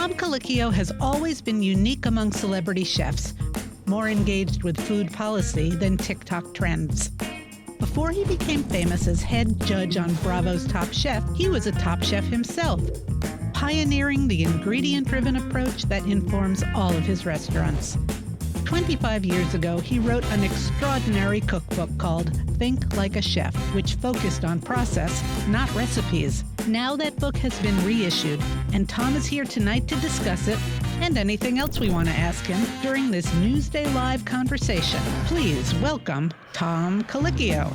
Tom Colicchio has always been unique among celebrity chefs, more engaged with food policy than TikTok trends. Before he became famous as head judge on Bravo's Top Chef, he was a top chef himself, pioneering the ingredient-driven approach that informs all of his restaurants. 25 years ago, he wrote an extraordinary cookbook called Think Like a Chef, which focused on process, not recipes. Now that book has been reissued, and Tom is here tonight to discuss it and anything else we want to ask him during this Newsday Live conversation. Please welcome Tom Colicchio.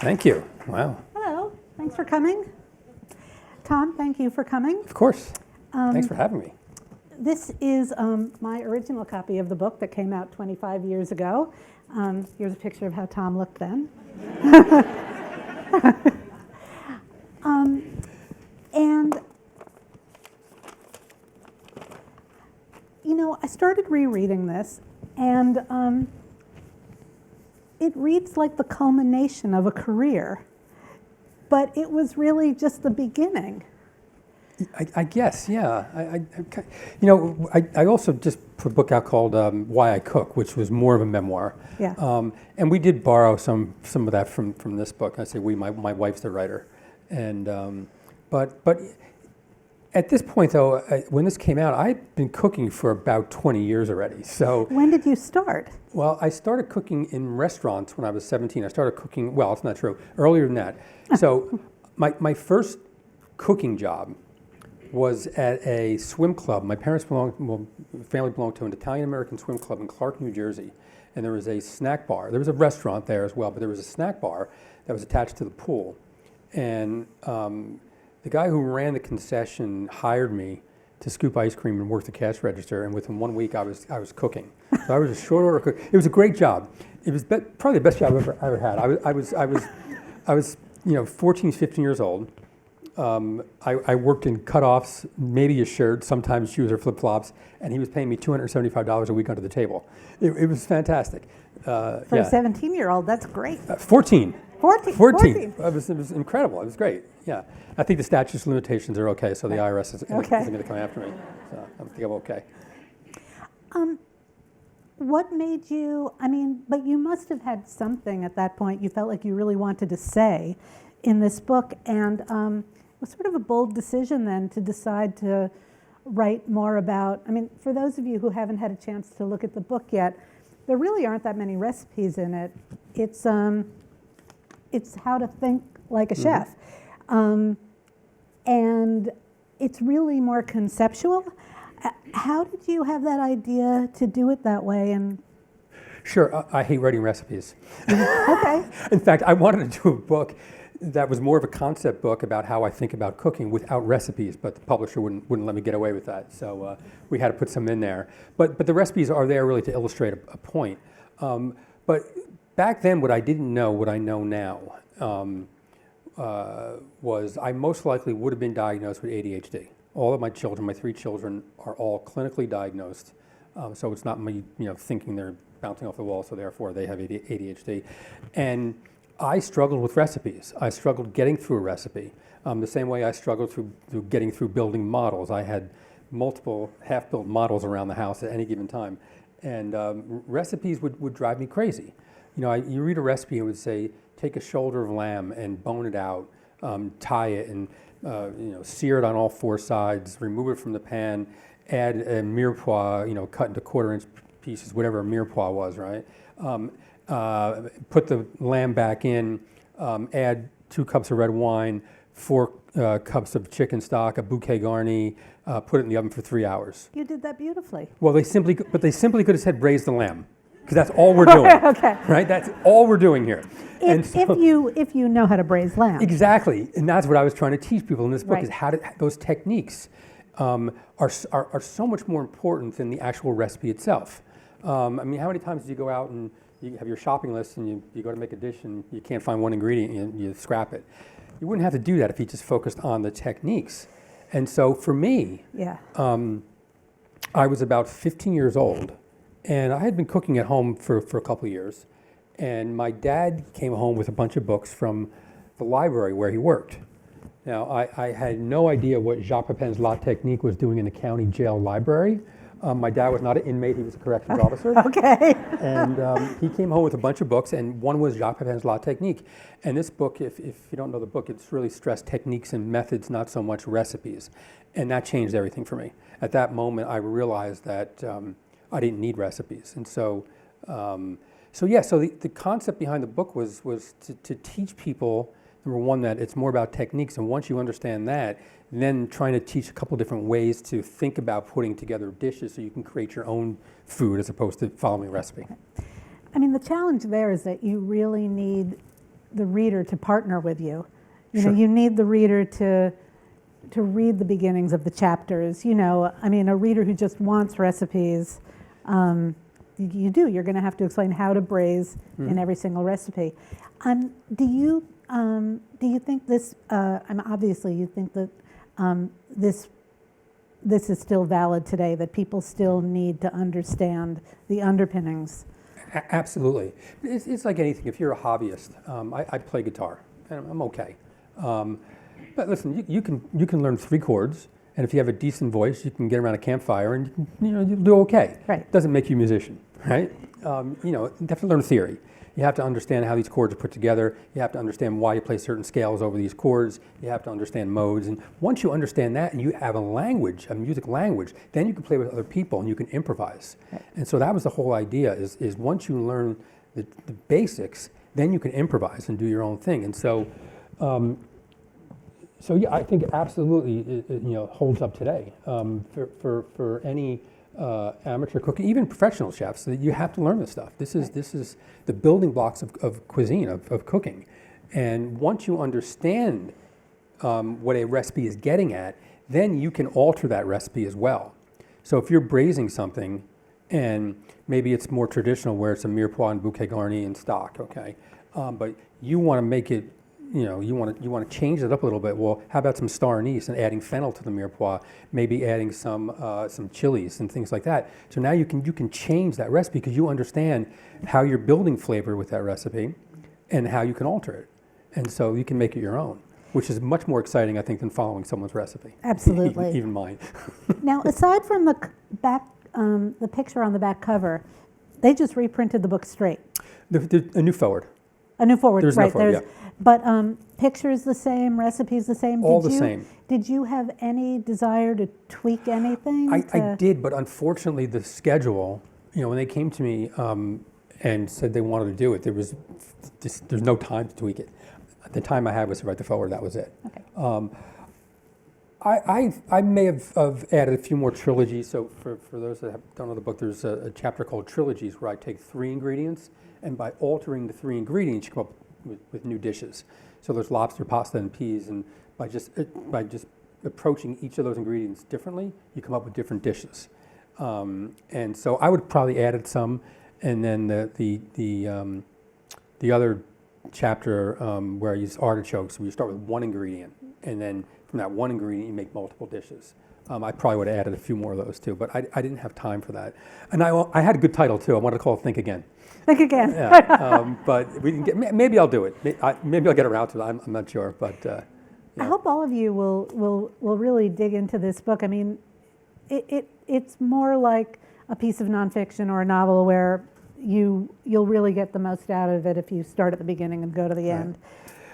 Thank you. Wow. Hello. Thanks for coming. Tom, thank you for coming. Of course. Thanks for having me. This is my original copy of the book that came out 25 years ago. Here's a picture of how Tom looked then. And, you know, I started rereading this, and it reads like the culmination of a career, but it was really just the beginning. I guess, yeah. I also just put a book out called Why I Cook, which was more of a memoir. Yeah. And we did borrow some of that from this book. I say we, my wife's the writer. And but at this point, though, when this came out, I'd been cooking for about 20 years already. So when did you start? Well, I started cooking in restaurants when I was 17. I started cooking, well, it's not true, earlier than that. So my first cooking job was at a swim club. My family belonged to an Italian-American swim club in Clark, New Jersey. And there was a snack bar. There was a restaurant there as well, but there was a snack bar that was attached to the pool. And the guy who ran the concession hired me to scoop ice cream and work the cash register, and within 1 week I was cooking. So I was a short order cook. It was a great job. It was probably the best job I've ever had. I was 14, 15 years old. I worked in cutoffs, maybe a shirt, sometimes shoes or flip-flops, and he was paying me $275 a week under the table. It was fantastic. For a 17-year-old, that's great. 14. 14. It was incredible. It was great. Yeah. I think the statute of limitations are okay, so the IRS isn't going to come after me. So I think I'm okay. What made you, but you must have had something at that point you felt like you really wanted to say in this book, and it was sort of a bold decision then to decide to write more about, for those of you who haven't had a chance to look at the book yet, there really aren't that many recipes in it. It's how to think like a chef. And it's really more conceptual. How did you have that idea to do it that way? And Sure, I hate writing recipes. Okay. In fact, I wanted to do a book that was more of a concept book about how I think about cooking without recipes, but the publisher wouldn't let me get away with that. So we had to put some in there. But the recipes are there really to illustrate a point. But back then, what I didn't know, what I know now, was I most likely would have been diagnosed with ADHD. All of my children, my 3 children, are all clinically diagnosed. So it's not me, thinking they're bouncing off the wall, so therefore they have ADHD. And I struggled with recipes. I struggled getting through a recipe. The same way I struggled through getting through building models. I had multiple half-built models around the house at any given time. And recipes would drive me crazy. You read a recipe and it would say, take a shoulder of lamb and bone it out, tie it and sear it on all 4 sides, remove it from the pan, add a mirepoix, cut into 1/4-inch pieces, whatever a mirepoix was, right? Put the lamb back in, add 2 cups of red wine, 4 cups of chicken stock, a bouquet garni, put it in the oven for 3 hours. You did that beautifully. Well, they simply could have said braise the lamb, because that's all we're doing. Okay. Right? That's all we're doing here. If you know how to braise lamb. Exactly, and that's what I was trying to teach people in this book, Right. is how those techniques are so much more important than the actual recipe itself. How many times do you go out and you have your shopping list and you go to make a dish and you can't find one ingredient and you scrap it? You wouldn't have to do that if you just focused on the techniques. And so for me, Yeah. I was about 15 years old And I had been cooking at home for a couple of years. And my dad came home with a bunch of books from the library where he worked. Now, I had no idea what Jacques Pepin's La Technique was doing in the county jail library. My dad was not an inmate, he was a corrections officer. Okay. And he came home with a bunch of books, and one was Jacques Pepin's La Technique. And this book, if you don't know the book, it's really stressed techniques and methods, not so much recipes. And that changed everything for me. At that moment, I realized that I didn't need recipes. And so the concept behind the book was to teach people, number one, that it's more about techniques, and once you understand that, then trying to teach a couple different ways to think about putting together dishes so you can create your own food as opposed to following a recipe. I mean, the challenge there is that you really need the reader to partner with you. You Sure. know, you need the reader to read the beginnings of the chapters. You know, I mean, a reader who just wants recipes, you're going to have to explain how to braise in every single recipe. Do you think this? Obviously, you think that this is still valid today. That people still need to understand the underpinnings. Absolutely. It's like anything. If you're a hobbyist, I play guitar, and I'm okay. But listen, you can learn 3 chords, and if you have a decent voice, you can get around a campfire, and you'll do okay. Right. Doesn't make you a musician, right? You have to learn theory. You have to understand how these chords are put together. You have to understand why you play certain scales over these chords. You have to understand modes. And once you understand that and you have a language, a music language, then you can play with other people and you can improvise. Right. And so that was the whole idea is once you learn the basics, then you can improvise and do your own thing. And so, yeah, I think absolutely it holds up today for any amateur cooking, even professional chefs. You have to learn this stuff. This is the building blocks of cuisine, of cooking. And once you understand what a recipe is getting at, then you can alter that recipe as well. So if you're braising something, and maybe it's more traditional where it's a mirepoix and bouquet garni and stock, okay, but you want to make it. You want to change it up a little bit. Well, how about some star anise and adding fennel to the mirepoix? Maybe adding some chilies and things like that. So now you can change that recipe because you understand how you're building flavor with that recipe, and how you can alter it, and so you can make it your own, which is much more exciting, I think, than following somene's recipe. Absolutely. Even mine. Now, aside from the back, the picture on the back cover, they just reprinted the book straight. A new forward. A new forward, There's right? no forward, yeah. But pictures the same, recipes the same. All the same. Did you have any desire to tweak anything? I did, but unfortunately, the schedule. When they came to me and said they wanted to do it, there's no time to tweak it. The time I had was to write the forward. That was it. Okay. I may have added a few more trilogies. So for those that don't know the book, there's a chapter called Trilogies where I take 3 ingredients, and by altering the 3 ingredients, you come up with new dishes. So there's lobster, pasta, and peas, and by just approaching each of those ingredients differently, you come up with different dishes. And so I would probably added some, and then the other chapter where I use artichokes, where you start with 1 ingredient, and then from that 1 ingredient you make multiple dishes. I probably would have added a few more of those too, but I didn't have time for that. And I had a good title too. I wanted to call it Think Again. Think Again. Yeah, but we didn't get. Maybe I'll do it. Maybe I'll get around to it. I'm not sure, but. Yeah. I hope all of you will really dig into this book. I mean, it's more like a piece of nonfiction or a novel where you'll really get the most out of it if you start at the beginning and go to the end.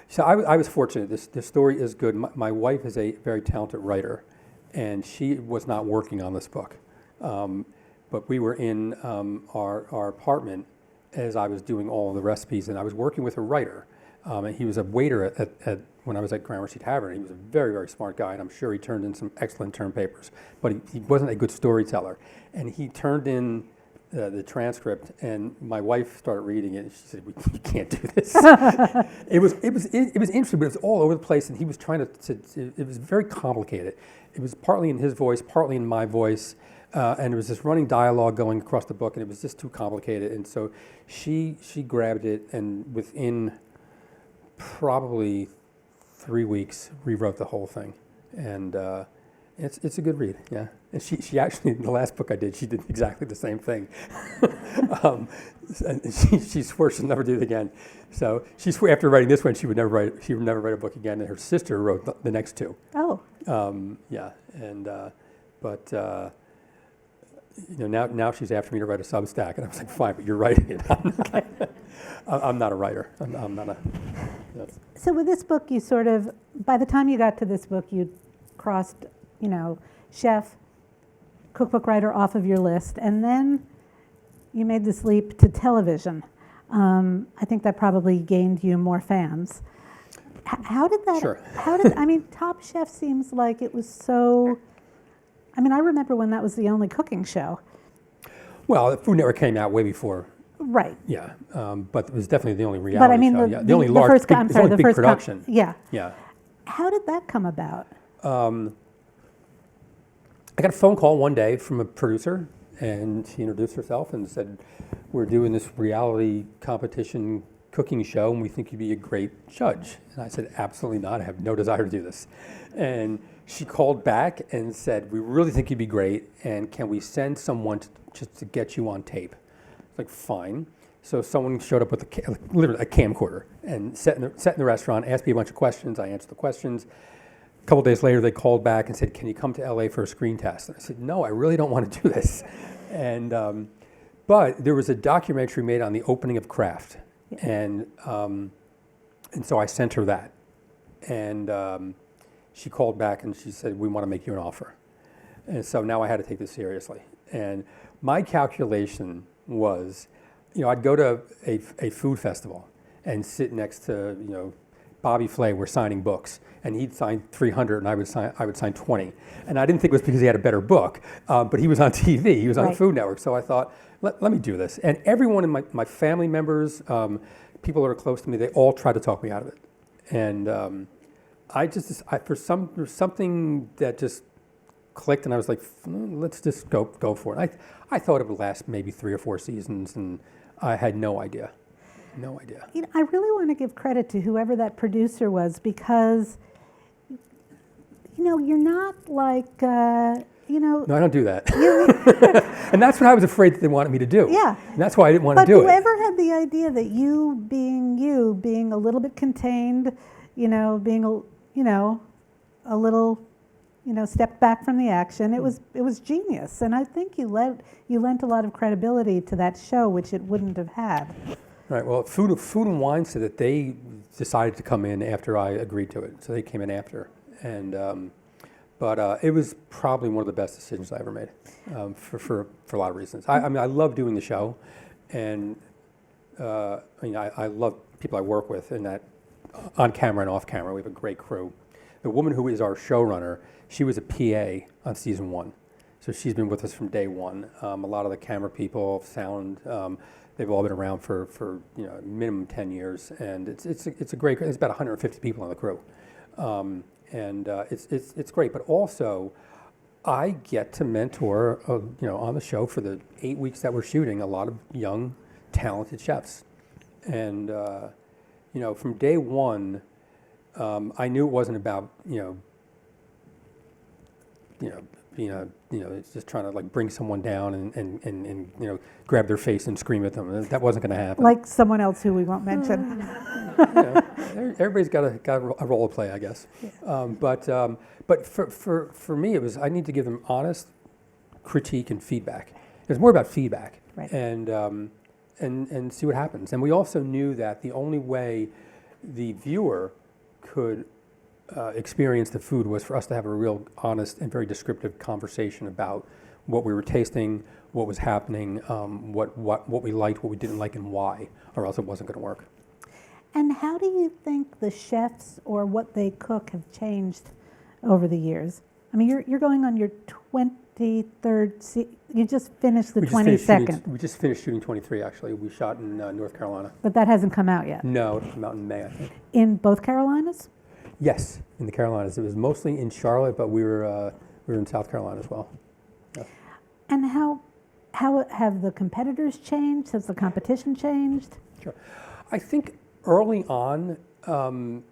So I was fortunate. This story is good. My wife is a very talented writer, and she was not working on this book. But we were in our apartment as I was doing all of the recipes, and I was working with a writer. And he was a waiter at when I was at Gramercy Tavern. He was a very, very smart guy, and I'm sure he turned in some excellent term papers. But he wasn't a good storyteller. And he turned in the transcript, and my wife started reading it, and she said, "You can't do this." It was interesting, but it was all over the place, and he was trying to it was very complicated. It was partly in his voice, partly in my voice, and there was this running dialogue going across the book, and it was just too complicated. And so she grabbed it, and within probably 3 weeks rewrote the whole thing, and It's a good read, yeah. And she actually, the last book I did, she did exactly the same thing. And she swore she'll never do it again. So she swore after writing this one, she would never write a book again. And her sister wrote the next two. Oh. Yeah, and now she's after me to write a Substack, and I was like, fine, but you're writing it. I'm not a writer. I'm not a. So with this book, you sort of, by the time you got to this book, you crossed, chef, cookbook writer off of your list, and then you made this leap to television. I think that probably gained you more fans. How did that? Sure. Top Chef seems like it was so. I remember when that was the only cooking show. Well, the Food Network came out way before. Right. Yeah, but it was definitely the only reality show. The only big production. Yeah. Yeah. How did that come about? I got a phone call one day from a producer, and she introduced herself and said, "We're doing this reality competition cooking show, and we think you'd be a great judge." And I said, "Absolutely not. I have no desire to do this." And she called back and said, "We really think you'd be great, and can we send someone just to get you on tape?" Like, fine. So someone showed up with literally a camcorder and sat in the restaurant, asked me a bunch of questions. I answered the questions. A couple days later, they called back and said, "Can you come to LA for a screen test?" And I said, "No, I really don't want to do this." And but there was a documentary made on the opening of Kraft, and so I sent her that, and she called back and she said, "We want to make you an offer." And so now I had to take this seriously. And my calculation was, I'd go to a food festival and sit next to, Bobby Flay, we're signing books, and he'd sign 300 and I would sign 20. And I didn't think it was because he had a better book, but he was on TV, he was on the Food Network. So I thought, let me do this. And everyone in my family members, people that are close to me, they all tried to talk me out of it. And there's something that just clicked, and I was like, let's just go for it. I thought it would last maybe 3 or 4 seasons, and I had no idea. No idea. I really want to give credit to whoever that producer was, because, you're not like, No, I don't do that. And that's what I was afraid that they wanted me to do. Yeah. And that's why I didn't want to do it. But whoever had the idea that you being a little bit contained, being a little, stepped back from the action, it was genius. And I think you lent a lot of credibility to that show, which it wouldn't have had. Right. Well, Food and Wine said that they decided to come in after I agreed to it, so they came in after. And but it was probably one of the best decisions I ever made, for a lot of reasons. I love doing the show, and I love people I work with, and that on camera and off camera we have a great crew. The woman who is our showrunner, she was a PA on season 1, so she's been with us from day one. A lot of the camera people, sound. They've all been around for minimum 10 years, and it's a great. It's about 150 people on the crew, and it's great. But also, I get to mentor on the show for the 8 weeks that we're shooting a lot of young, talented chefs, and from day one, I knew it wasn't about it's just trying to bring someone down and grab their face and scream at them. That wasn't going to happen. Like someone else who we won't mention. Everybody's got a role to play, I guess. Yeah. But for me, it was I need to give them honest critique and feedback. It was more about feedback, right. And see what happens. And we also knew that the only way the viewer could experience the food was for us to have a real honest and very descriptive conversation about what we were tasting, what was happening, what we liked, what we didn't like, and why, or else it wasn't going to work. And how do you think the chefs or what they cook have changed over the years? I mean, you're going on your 23rd season. You just finished the 22nd. We just finished shooting 23, actually. We shot in North Carolina. But that hasn't come out yet? No, it'll come out in May, I think. In both Carolinas? Yes, in the Carolinas. It was mostly in Charlotte, but we were in South Carolina as well. Yeah. And how have the competitors changed? Has the competition changed? Sure. I think early on, I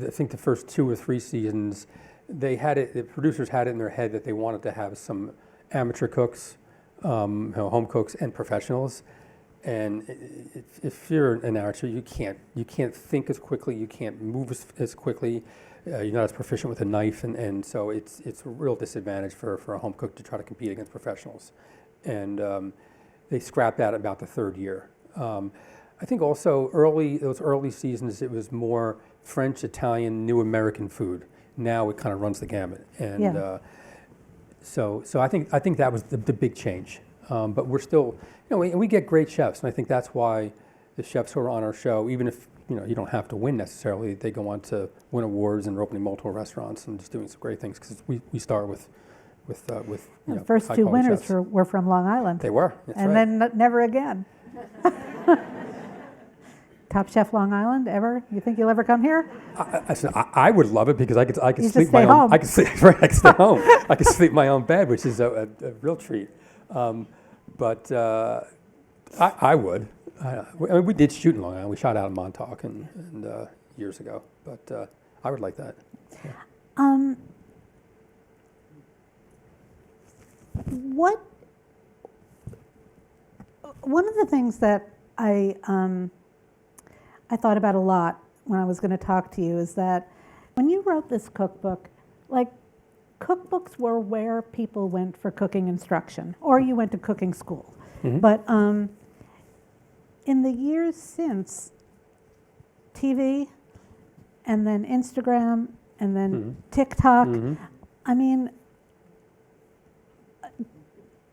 think the first 2 or 3 seasons, the producers had it in their head that they wanted to have some amateur cooks, home cooks, and professionals. And if you're an amateur, you can't think as quickly, you can't move as quickly, you're not as proficient with a knife, and so it's a real disadvantage for a home cook to try to compete against professionals. And they scrapped that about the third year. I think also those early seasons, it was more French, Italian, new American food. Now it kind of runs the gamut, and so I think that was the big change. But we're still, we get great chefs, and I think that's why the chefs who are on our show, even if you don't have to win necessarily, they go on to win awards and are opening multiple restaurants and just doing some great things, because we start with the first two winners chefs. were from Long Island. They were, that's and right. then never again. Top Chef Long Island ever? You think you'll ever come here? I would love it, because I could You sleep just stay my own. home. I could sleep right. I could stay home. I could sleep in my own bed, which is a real treat. But I would. I mean, we did shoot in Long Island. We shot out in Montauk and years ago. But I would like that. Yeah. One of the things that I thought about a lot when I was going to talk to you is that when you wrote this cookbook, like, cookbooks were where people went for cooking instruction, or you went to cooking school. Mm-hmm. But in the years since, TV, and then Instagram, and then TikTok, I mean,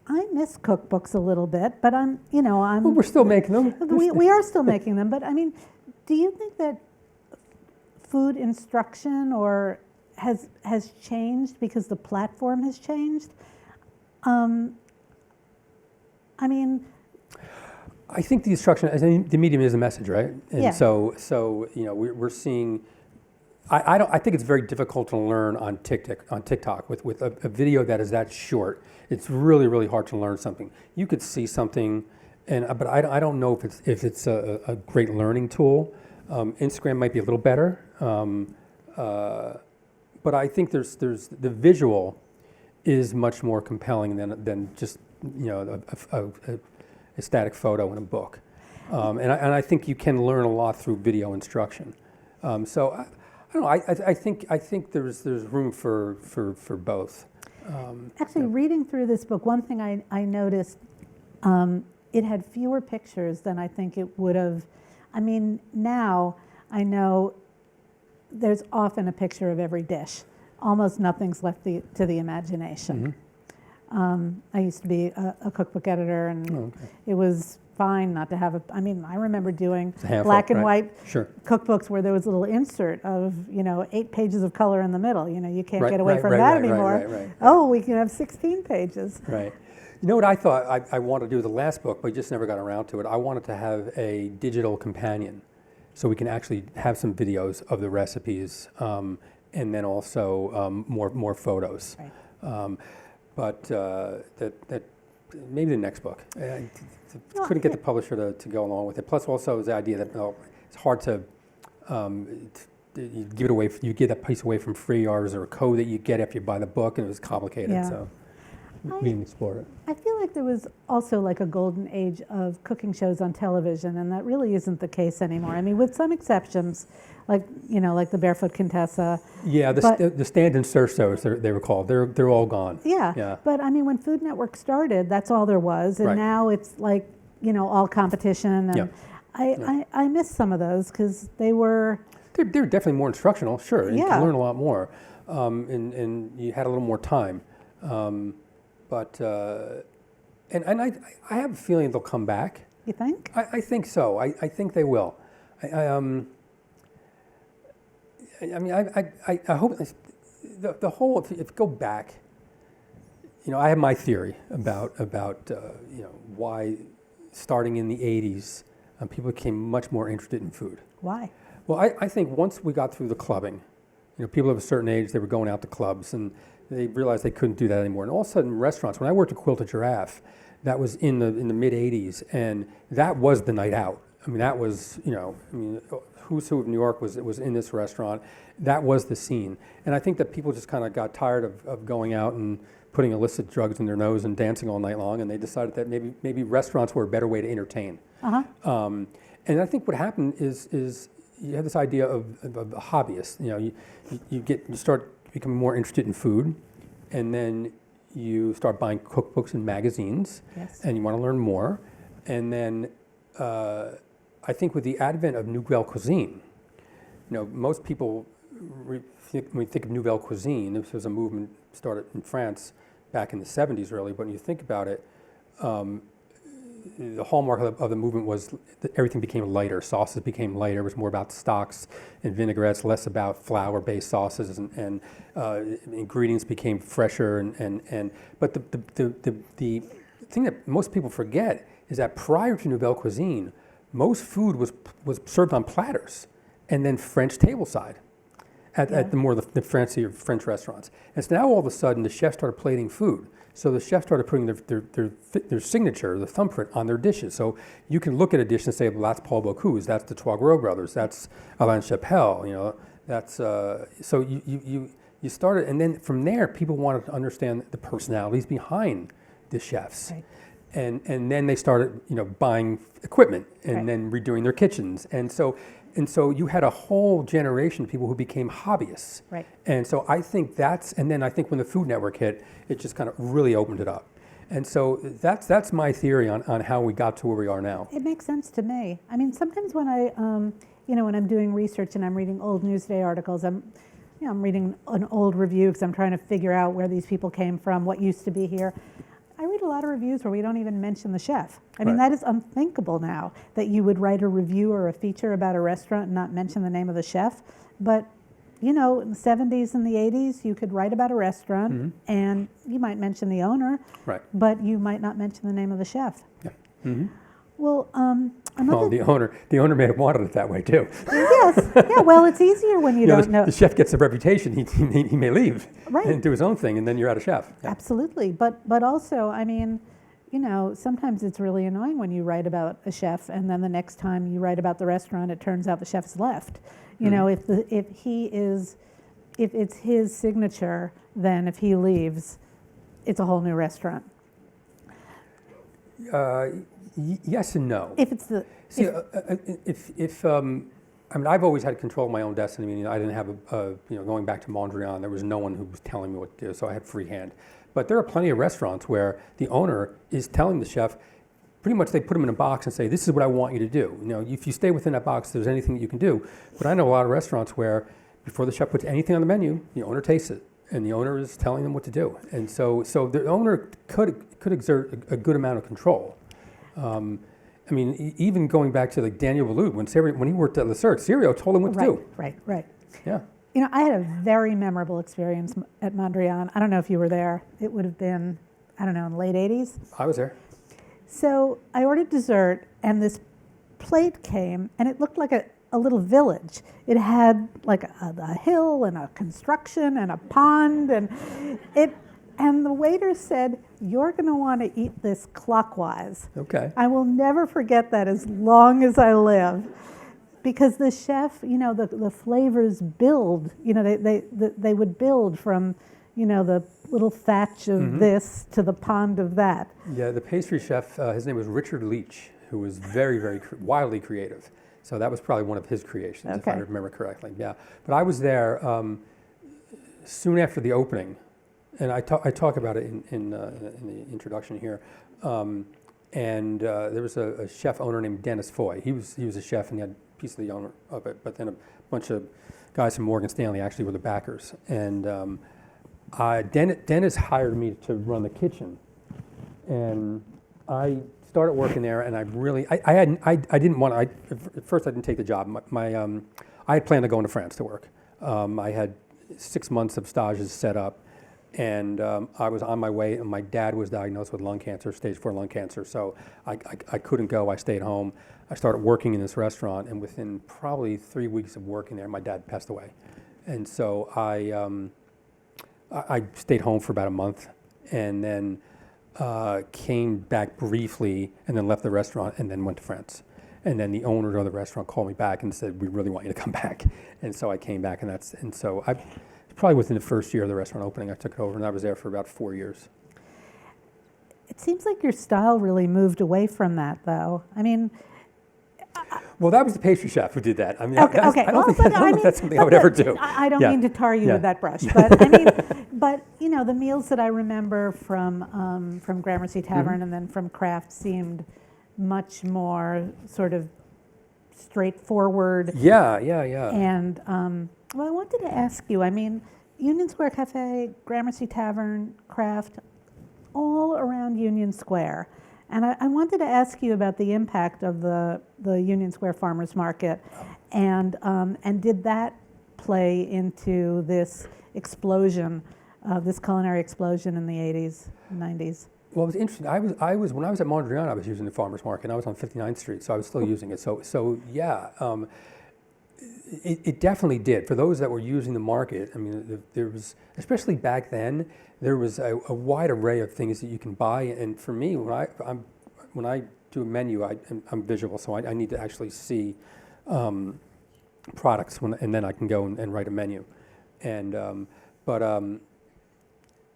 I miss cookbooks a little bit, but Well, we're still making them. we are still making them, but I mean, do you think that food instruction has changed because the platform has changed? I mean, I think the instruction, the medium is a message, right? And Yeah. so we're seeing. I think it's very difficult to learn on TikTok with a video that is that short. It's really, really hard to learn something. You could see something, but I don't know if it's a great learning tool. Instagram might be a little better, but I think there's the visual is much more compelling than just a static photo in a book, and I think you can learn a lot through video instruction. So I don't know. I think there's room for both. actually, reading through this book, one thing I noticed, it had fewer pictures than I think it would have. I mean, now I know there's often a picture of every dish. Almost nothing's left to the imagination. I used to be a cookbook editor, and it was fine not to have I remember doing black and white cookbooks where there was a little insert of 8 pages of color in the middle. You can't get away from that anymore. Right. Oh, we can have 16 pages. Right. You know what I thought I wanted to do with the last book, but I just never got around to it. I wanted to have a digital companion, so we can actually have some videos of the recipes, and then also more photos. Right. But that maybe the next book. Couldn't get the publisher to go along with it. Plus, also the idea that it's hard to you give it away. You get that piece away from free, or is there a code that you get after you buy the book, and it was complicated. Yeah. So we didn't explore it. I feel like there was also like a golden age of cooking shows on television, and that really isn't the case anymore. I mean, with some exceptions, like the Barefoot Contessa. Yeah, the stand-in surf shows they were called. They're all gone. Yeah. But I mean, when Food Network started, that's all there was, and now it's like all competition. And I miss some of those because they were. They're definitely more instructional, sure. And Yeah. you can learn a lot more, and you had a little more time. But I have a feeling they'll come back. You think? I think so. I think they will. I hope the whole. If you go back, I have my theory about why starting in the 80s people became much more interested in food. Why? Well, I think once we got through the clubbing, people of a certain age, they were going out to clubs, and they realized they couldn't do that anymore. And all of a sudden, restaurants, when I worked at Quilted Giraffe, that was in the mid 80s, and that was the night out. I mean, that was, who's who of New York was in this restaurant. That was the scene. And I think that people just kind of got tired of going out and putting illicit drugs in their nose and dancing all night long, and they decided that maybe restaurants were a better way to entertain. And I think what happened is you have this idea of a hobbyist. You start becoming more interested in food, and then you start buying cookbooks and magazines, and you want to learn more. And then I think with the advent of Nouvelle Cuisine, most people, when you think of Nouvelle Cuisine, this was a movement started in France back in the 70s really, but when you think about it, the hallmark of the movement was that everything became lighter. Sauces became lighter. It was more about stocks and vinaigrettes, less about flour-based sauces, and ingredients became fresher. But the thing that most people forget is that prior to Nouvelle Cuisine, most food was served on platters and then French tableside at the fancier French restaurants. And so now all of a sudden the chefs started plating food. So the chefs started putting their signature, the thumbprint, on their dishes. So you can look at a dish and say, well, that's Paul Bocuse, that's the Trois Gros brothers, that's Alain Chapelle, that's, so you started, and then from there, people wanted to understand the personalities behind the chefs. Right. And then they started, buying equipment and then redoing their kitchens. And so you had a whole generation of people who became hobbyists. Right. And so I think and then I think when the Food Network hit, it just kind of really opened it up. And so that's my theory on how we got to where we are now. It makes sense to me. I mean, sometimes when when I'm doing research and I'm reading old Newsday articles, I'm reading an old review because I'm trying to figure out where these people came from, what used to be here. I read a lot of reviews where we don't even mention the chef. I mean, that is unthinkable now, that you would write a review or a feature about a restaurant and not mention the name of the chef. But, in the 70s and the 80s, you could write about a restaurant and you might mention the owner, but you might not mention the name of the chef. Yeah. Mm-hmm. Well, the owner may have wanted it that way too. Yes, yeah. Well, it's easier when you don't know. The chef gets a reputation; he may leave and do his own thing, and then you're out of chef. Yeah. Absolutely, but also, I mean, sometimes it's really annoying when you write about a chef, and then the next time you write about the restaurant, it turns out the chef's left. If it's his signature, then if he leaves, it's a whole new restaurant. Yes and no. If it's the I've always had control of my own destiny. I mean, I didn't have going back to Mondrian, there was no one who was telling me what to do, so I had free hand. But there are plenty of restaurants where the owner is telling the chef, pretty much they put him in a box and say, this is what I want you to do. If you stay within that box, there's anything that you can do. But I know a lot of restaurants where before the chef puts anything on the menu, the owner tastes it, and the owner is telling them what to do. And so the owner could exert a good amount of control. Even going back to Daniel Boulud, when he worked at Le Cirque, Serio told him what to do. Right. Yeah. I had a very memorable experience at Mondrian. I don't know if you were there. It would have been, in the late 80s. I was there. So I ordered dessert, and this plate came, and it looked like a little village. It had a hill and a construction and a pond, and the waiter said, "You're going to want to eat this clockwise." Okay. I will never forget that as long as I live, because the chef, the flavors build. They would build from, the little thatch of this to the pond of that. Yeah, the pastry chef, his name was Richard Leach, who was very, very wildly creative. So that was probably one of his creations, if I remember correctly. Yeah, but I was there soon after the opening. And I talk about it in the introduction here. There was a chef owner named Dennis Foy. He was a chef and he had a piece of the owner of it. But then a bunch of guys from Morgan Stanley actually were the backers. And Dennis hired me to run the kitchen. And I started working there, and I didn't want to. At first I didn't take the job. I had planned to go into France to work. I had 6 months of stages set up. And I was on my way, and my dad was diagnosed with lung cancer, stage 4 lung cancer, so I couldn't go. I stayed home. I started working in this restaurant, and within probably 3 weeks of working there, my dad passed away. And so I stayed home for about a month, and then came back briefly, and then left the restaurant, and then went to France. And then the owner of the restaurant called me back and said, we really want you to come back. And so I came back, and so I probably within the first year of the restaurant opening, I took it over, and I was there for about 4 years. It seems like your style really moved away from that, though. I mean, well, that was the pastry chef who did that. I mean, okay. I don't think that's something I would ever do. I don't Yeah. mean to tar you Yeah. with that brush, but I mean, but you know, the meals that I remember from Gramercy Tavern and then from Kraft seemed much more sort of straightforward. Yeah. And well, I wanted to ask you. I mean, Union Square Cafe, Gramercy Tavern, Kraft, all around Union Square. And I wanted to ask you about the impact of the Union Square Farmers Market, and did that play into this explosion, this culinary explosion in the 80s, 90s? Well, it was interesting. I was when I was at Mondrian, I was using the farmers market. I was on 59th Street, so I was still using it. So yeah, it definitely did. For those that were using the market, I mean, there was, especially back then, there was a wide array of things that you can buy. And for me, when I do a menu, I'm visual, so I need to actually see products, and then I can go and write a menu. And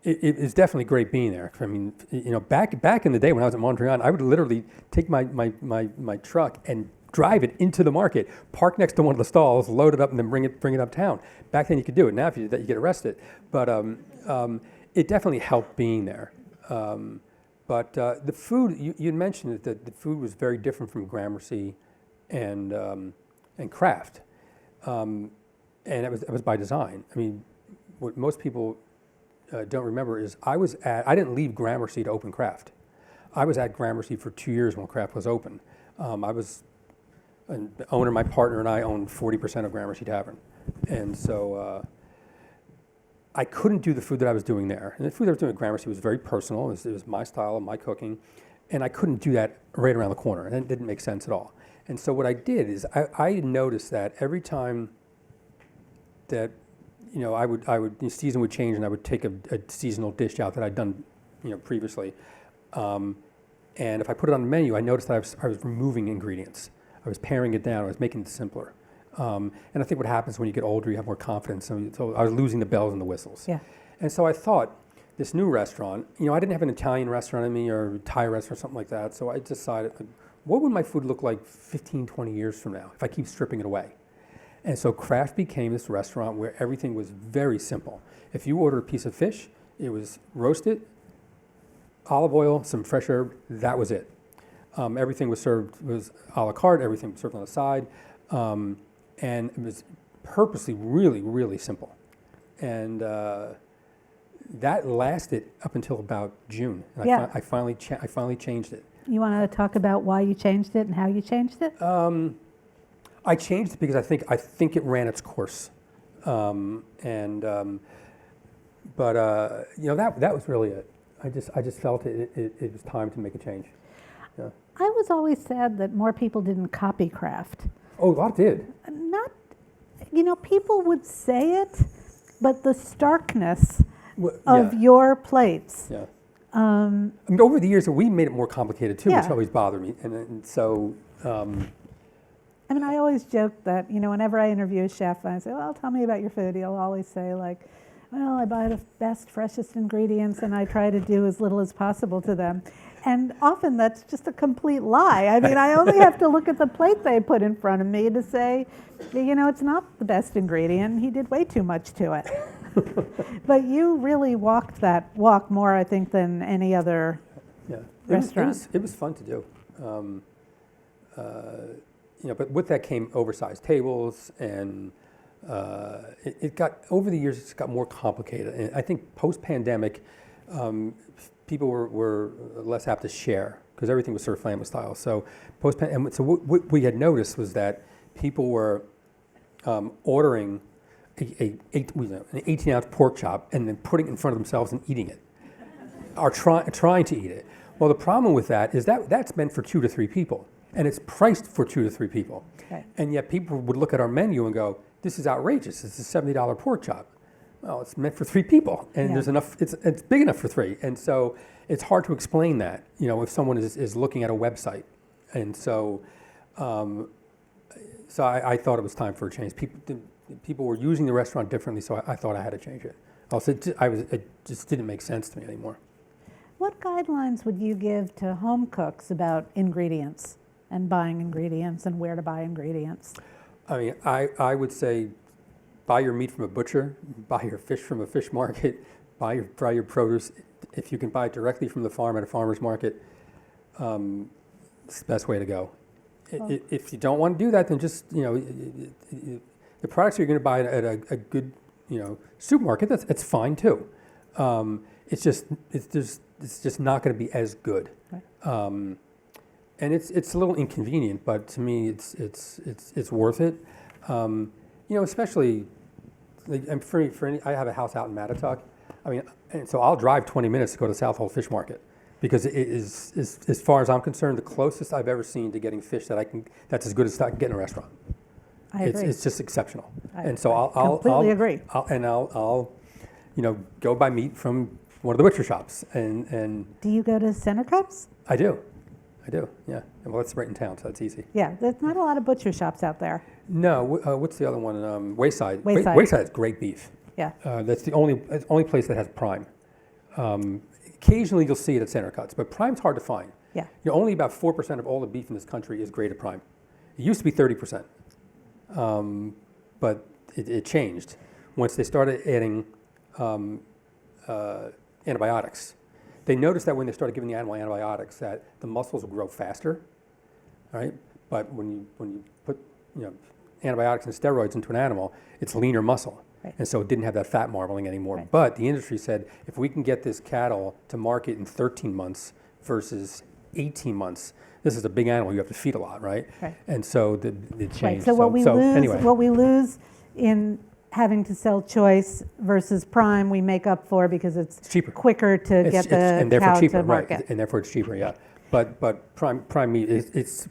It is definitely great being there. I mean, you know, back in the day when I was at Mondrian, I would literally take my truck and drive it into the market, park next to one of the stalls, load it up, and then bring it uptown. Back then you could do it. Now if you do that, you get arrested. But it definitely helped being there. But the food, you mentioned that the food was very different from Gramercy and Kraft, and it was by design. I mean, what most people don't remember is I didn't leave Gramercy to open Kraft. I was at Gramercy for 2 years when Kraft was open. I was an owner, my partner and I owned 40% of Gramercy Tavern. And so I couldn't do the food that I was doing there. And the food I was doing at Gramercy was very personal. It was my style and my cooking. And I couldn't do that right around the corner. And it didn't make sense at all. And so what I did is I noticed that every time that you know, the season would change, and I would take a seasonal dish out that I'd done, you know, previously, and if I put it on the menu, I noticed that I was removing ingredients. I was paring it down. I was making it simpler. And I think what happens when you get older, you have more confidence. So I was losing the bells and the whistles. Yeah. And so I thought, this new restaurant, you know, I didn't have an Italian restaurant in me or a Thai restaurant or something like that. So I decided, what would my food look like 15, 20 years from now if I keep stripping it away? And so Kraft became this restaurant where everything was very simple. If you ordered a piece of fish, it was roasted, olive oil, some fresh herb, that was it. Everything was a la carte, everything was served on the side, and it was purposely really, really simple. And that lasted up until about June. And Yeah. I finally changed it. You want to talk about why you changed it and how you changed it? I changed it because I think it ran its course, but you know, that was really it. I just felt it was time to make a change. Yeah. I was always sad that more people didn't copy Kraft. Oh, a lot did. Not, you know, people would say it, but the starkness of your plates. Yeah. I mean, over the years, we made it more complicated too, which always bothered me, and so. I mean, I always joke that, you know, whenever I interview a chef, I say, well, tell me about your food. He'll always say, like, well, I buy the best, freshest ingredients, and I try to do as little as possible to them. And often that's just a complete lie. I mean, I only have to look at the plate they put in front of me to say, you know, it's not the best ingredient. He did way too much to it. But you really walked that walk more, I think, than any other restaurant. It was fun to do. You know, but with that came oversized tables, and it got, over the years, it's got more complicated. And I think post-pandemic, people were less apt to share because everything was served family style. So and so what we had noticed was that people were ordering an 18-ounce pork chop and then putting it in front of themselves and eating it, or trying to eat it. Well, the problem with that is that's meant for 2 to 3 people. And it's priced for 2 to 3 people. Okay. And yet people would look at our menu and go, this is outrageous. This is a $70 pork chop. Well, it's meant for 3 people. And there's enough, it's big enough for 3. And so it's hard to explain that, you know, if someone is looking at a website. And so So I thought it was time for a change. People were using the restaurant differently, so I thought I had to change it. Also, it just didn't make sense to me anymore. What guidelines would you give to home cooks about ingredients and buying ingredients and where to buy ingredients? I mean, I would say buy your meat from a butcher, buy your fish from a fish market, buy your produce. If you can buy it directly from the farm at a farmer's market, it's the best way to go. If you don't want to do that, then just, the products you're going to buy at a good, supermarket, it's fine too. It's just not going to be as good. Right. And it's a little inconvenient, but to me, it's worth it. Especially, I have a house out in Mattatuck. I mean, and so I'll drive 20 minutes to go to South Hole Fish Market because it is, as far as I'm concerned, the closest I've ever seen to getting fish that's as good as I can get in a restaurant. I agree. It's just exceptional. And so I'll completely agree. I'll go buy meat from one of the butcher shops. And do you go to Center Cuts? I do, yeah. Well, it's right in town, so that's easy. Yeah, there's not a lot of butcher shops out there. No, what's the other one? Wayside. Wayside. Wayside has great beef. Yeah. That's the only place that has prime. Occasionally you'll see it at Center Cuts, but prime's hard to find. Yeah. Only about 4% of all the beef in this country is graded prime. It used to be 30%, but it changed once they started adding antibiotics. They noticed that when they started giving the animal antibiotics, that the muscles will grow faster, right? But when you put antibiotics and steroids into an animal, it's leaner muscle. Right. And so it didn't have that fat marbling anymore. Right. But the industry said, if we can get this cattle to market in 13 months versus 18 months, this is a big animal. You have to feed a lot, right? Right. And so it changed. Right. So what we lose in having to sell choice versus prime, we make up for because it's cheaper, quicker to get the cow to market. Right. And therefore it's cheaper, yeah. But prime meat it is,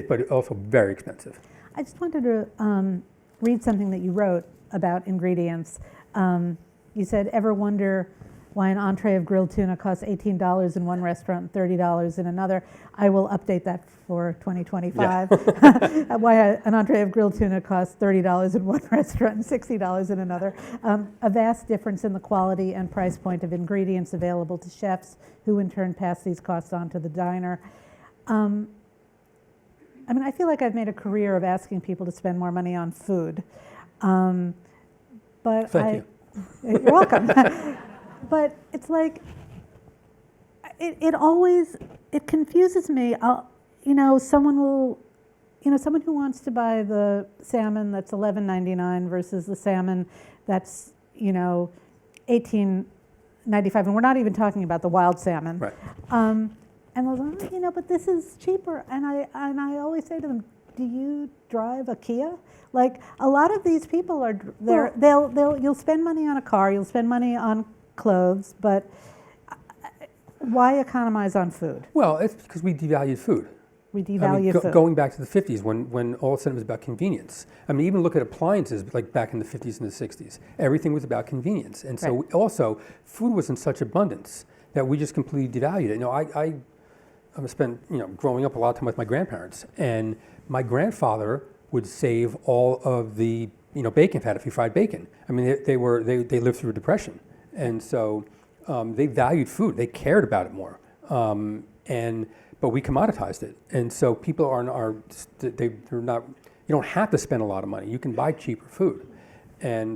but it's also very expensive. I just wanted to read something that you wrote about ingredients. You said, ever wonder why an entree of grilled tuna costs $18 in one restaurant and $30 in another? I will update that for 2025. Yeah. Why an entree of grilled tuna costs $30 in one restaurant and $60 in another. A vast difference in the quality and price point of ingredients available to chefs, who in turn pass these costs on to the diner. I feel like I've made a career of asking people to spend more money on food. But Thank you. You're welcome. But it's like, it confuses me. Someone who wants to buy the salmon that's $11.99 versus the salmon that's, $18.95, and we're not even talking about the wild salmon. Right. And they're like, but this is cheaper. And I always say to them, do you drive a Kia? Like, a lot of these people are there. You'll spend money on a car, you'll spend money on clothes, but why economize on food? Well, it's because we devalued food. We devalue food. Going back to the 50s, when all of a sudden it was about convenience. Even look at appliances like back in the 50s and the 60s. Everything was about convenience. And so also, food was in such abundance that we just completely devalued it. I spent, growing up a lot of time with my grandparents, and my grandfather would save all of the, bacon fat if he fried bacon. They lived through a depression, and so they valued food. They cared about it more, but we commoditized it, and so people they're not. You don't have to spend a lot of money. You can buy cheaper food, and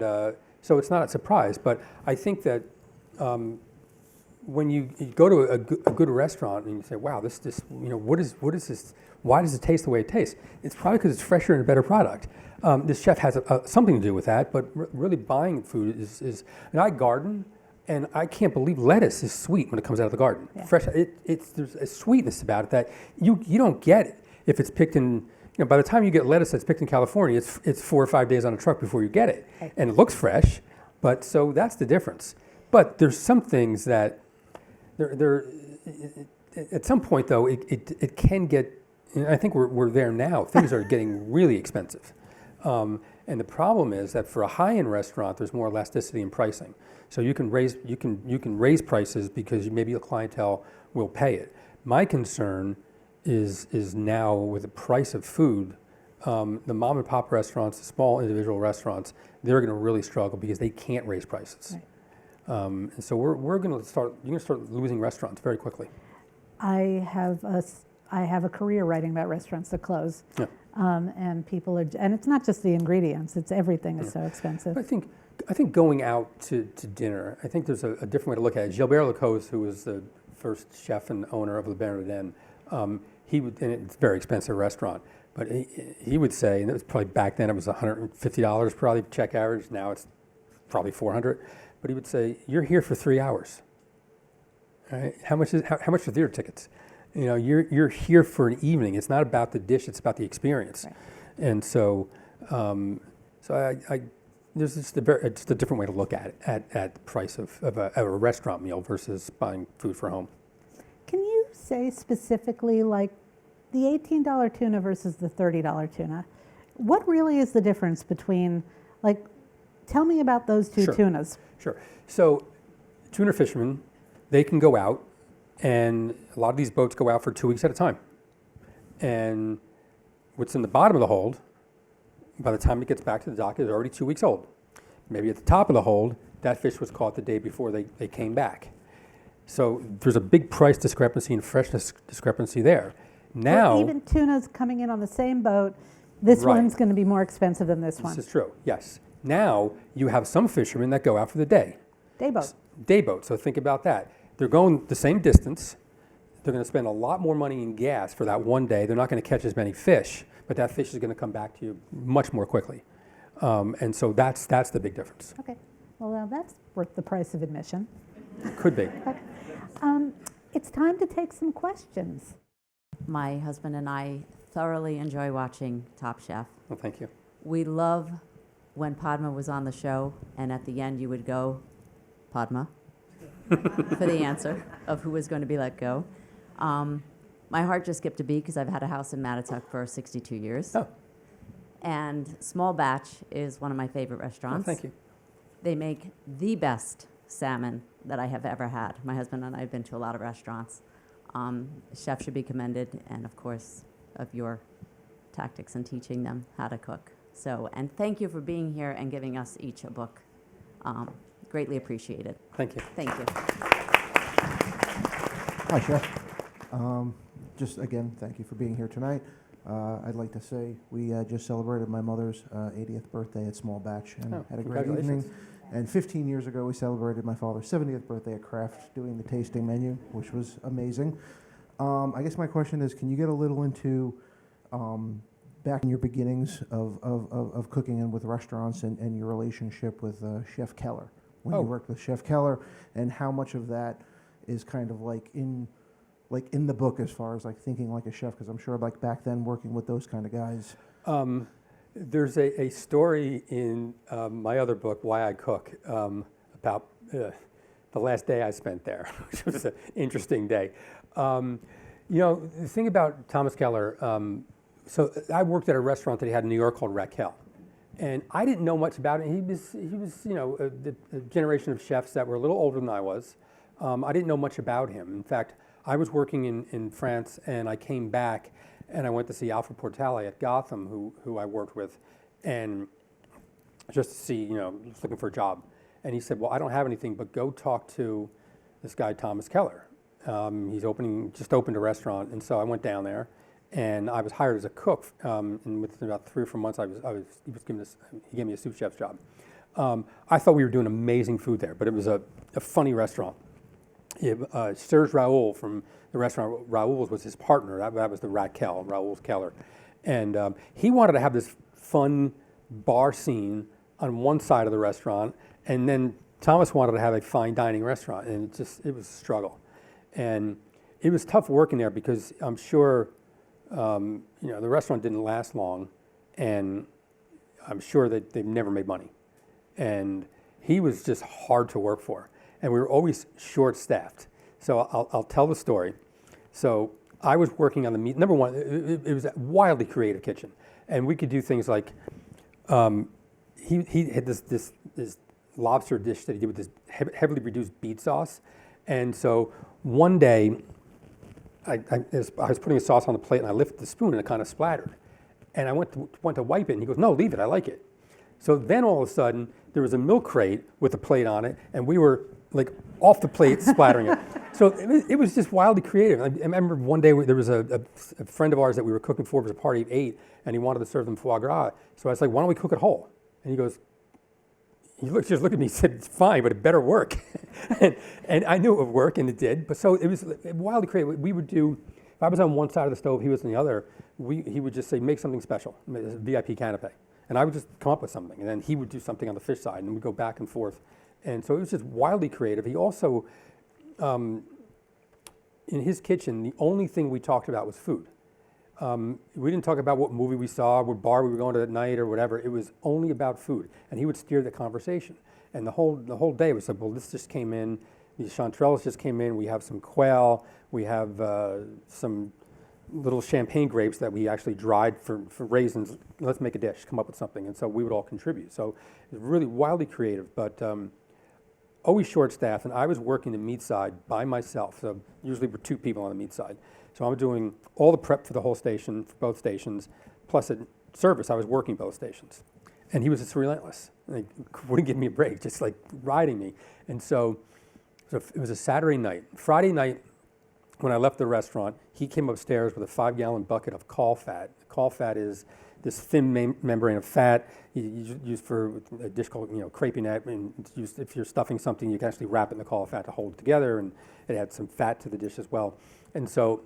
so it's not a surprise. But I think that. When you go to a good restaurant and you say, wow, what is this? Why does it taste the way it tastes? It's probably because it's fresher and a better product. This chef has something to do with that, but really buying food is I garden, and I can't believe lettuce is sweet when it comes out of the garden. Yeah. Fresh, there's a sweetness about it that you don't get it if it's picked in, by the time you get lettuce that's picked in California, it's 4 or 5 days on a truck before you get it. Right. And it looks fresh, but so that's the difference. But there's some things that, at some point, though, it can get. I think we're there now. Things are getting really expensive, and the problem is that for a high-end restaurant, there's more elasticity in pricing. So you can raise prices because maybe a clientele will pay it. My concern is now with the price of food, the mom and pop restaurants, the small individual restaurants, they're going to really struggle because they can't raise prices. Right. And so you're going to start losing restaurants very quickly. I have a career writing about restaurants that close, Yeah. and people are, and it's not just the ingredients; it's everything is so expensive. I think going out to dinner, I think there's a different way to look at it. Gilbert Lacoste, who was the first chef and owner of Le Bernardin, he would, and it's a very expensive restaurant, but he would say, and it was probably back then it was $150 probably check average. Now it's probably $400, but he would say, "You're here for 3 hours. Right? How much are theater tickets? You know, you're here for an evening. It's not about the dish; it's about the experience." Right. And so, I there's just a different way to look at it, at the price of a restaurant meal versus buying food for home. Can you say specifically, like, the $18 tuna versus the $30 tuna? What really is the difference between, like, tell me about those two tunas. Sure. So, tuna fishermen, they can go out, and a lot of these boats go out for 2 weeks at a time. And what's in the bottom of the hold, by the time it gets back to the dock, is already 2 weeks old. Maybe at the top of the hold, that fish was caught the day before they came back. So there's a big price discrepancy and freshness discrepancy there. Now, Or even tunas coming in on the same boat, this Right. one's going to be more expensive than this one. this is true, yes. Now you have some fishermen that go out for the day. Day boat. Day boat, so think about that. They're going the same distance. They're going to spend a lot more money in gas for that one day. They're not going to catch as many fish, but that fish is going to come back to you much more quickly. And so that's the big difference. Okay. Well, now that's worth the price of admission. Could be. It's time to take some questions. My husband and I thoroughly enjoy watching Top Chef. Well, thank you. We love when Padma was on the show, and at the end you would go, Padma, for the answer of who was going to be let go. My heart just skipped a beat because I've had a house in Mattituck for 62 years. Oh. And Small Batch is one of my favorite Well, restaurants. thank you. They make the best salmon that I have ever had. My husband and I have been to a lot of restaurants. Chef should be commended, and of course, of your tactics and teaching them how to cook. So, and thank you for being here and giving us each a book. Greatly appreciated. Thank you. Thank you. Hi, Chef. Just again, thank you for being here tonight. I'd like to say we just celebrated my mother's 80th birthday at Small Batch and Oh, had a great congratulations. evening. And 15 years ago, we celebrated my father's 70th birthday at Kraft doing the tasting menu, which was amazing. I guess my question is, can you get a little into back in your beginnings of cooking and with restaurants and your relationship with Chef Keller, when Oh. you worked with Chef Keller, and how much of that is kind of like in the book as far as like thinking like a chef, because I'm sure like back then working with those kind of guys. There's a story in my other book, Why I Cook, about the last day I spent there, which was an interesting day. You know, the thing about Thomas Keller, so I worked at a restaurant that he had in New York called Raquel. And I didn't know much about it. He was you know, a generation of chefs that were a little older than I was. I didn't know much about him. In fact, I was working in France, and I came back, and I went to see Alfred Portale at Gotham, who I worked with, and just to see, you know, just looking for a job. And he said, well, I don't have anything, but go talk to this guy, Thomas Keller. He's just opened a restaurant. And so I went down there, and I was hired as a cook. And within about 3 or 4 months, he gave me a sous chef's job. I thought we were doing amazing food there, but it was a funny restaurant. Serge Raoul from the restaurant, Raoul's was his partner. That was the Raquel, Raoul's Keller. And he wanted to have this fun bar scene on one side of the restaurant, and then Thomas wanted to have a fine dining restaurant, and it was a struggle. And it was tough working there because I'm sure, you know, the restaurant didn't last long, and I'm sure that they've never made money. And he was just hard to work for. And we were always short-staffed. So I'll tell the story. So I was working on the meat. Number one, it was a wildly creative kitchen. And we could do things like, he had this lobster dish that he did with this heavily reduced beet sauce. And so one day, I was putting a sauce on the plate and I lifted the spoon and it kind of splattered. And I went to wipe it and he goes, no, leave it, I like it. So then all of a sudden, there was a milk crate with a plate on it and we were like off the plate splattering it. So it was just wildly creative. I remember one day there was a friend of ours that we were cooking for. It was a party of 8 and he wanted to serve them foie gras. So I was like, why don't we cook it whole? And he goes, just looked at me and said, it's fine, but it better work. and I knew it would work, and it did. But so it was wildly creative. We would do, if I was on one side of the stove, he was on the other, he would just say, make something special, a VIP canapé. And I would just come up with something, and then he would do something on the fish side, and we'd go back and forth. And so it was just wildly creative. He also, in his kitchen, the only thing we talked about was food. We didn't talk about what movie we saw, what bar we were going to that night or whatever. It was only about food, and he would steer the conversation. And the whole day was like, well, this just came in, these chanterelles just came in, we have some quail, we have some little champagne grapes that we actually dried for raisins. Let's make a dish, come up with something. And so we would all contribute. So it was really wildly creative, but always short staffed, and I was working the meat side by myself. So usually we're 2 people on the meat side. So I'm doing all the prep for the whole station, for both stations, plus at service, I was working both stations. And he was just relentless. Like, wouldn't give me a break, just like riding me. And so it was a Saturday night. Friday night, when I left the restaurant, he came upstairs with a 5-gallon bucket of caul fat. Caul fat is this thin membrane of fat used for a dish called crepinette, and it's used if you're stuffing something, you can actually wrap it in the caul fat to hold it together, and it adds some fat to the dish as well. And so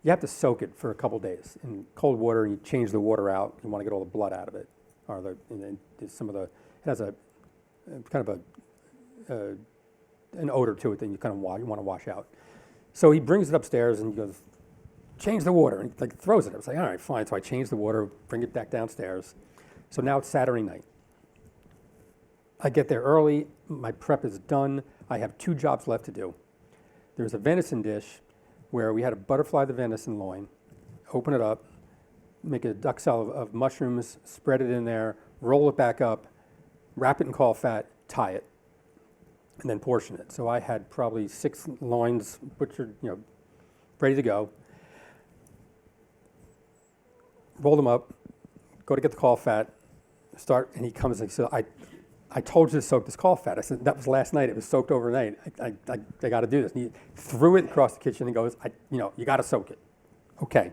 you have to soak it for a couple days in cold water, and you change the water out. You want to get all the blood out of it, or and it has a kind of an odor to it that you kind of want to wash out. So he brings it upstairs and he goes, change the water, and he like throws it. I was like, all right, fine. So I change the water, bring it back downstairs. So now it's Saturday night. I get there early, my prep is done. I have 2 jobs left to do. There's a venison dish where we had to butterfly the venison loin, open it up, make a duck salad of mushrooms, spread it in there, roll it back up, wrap it in caul fat, tie it, and then portion it. So I had probably 6 loins butchered, ready to go. Roll them up, go to get the caul fat, start, and he comes and he said, I told you to soak this caul fat. I said, that was last night. It was soaked overnight. I got to do this. And he threw it across the kitchen and goes, you got to soak it. Okay.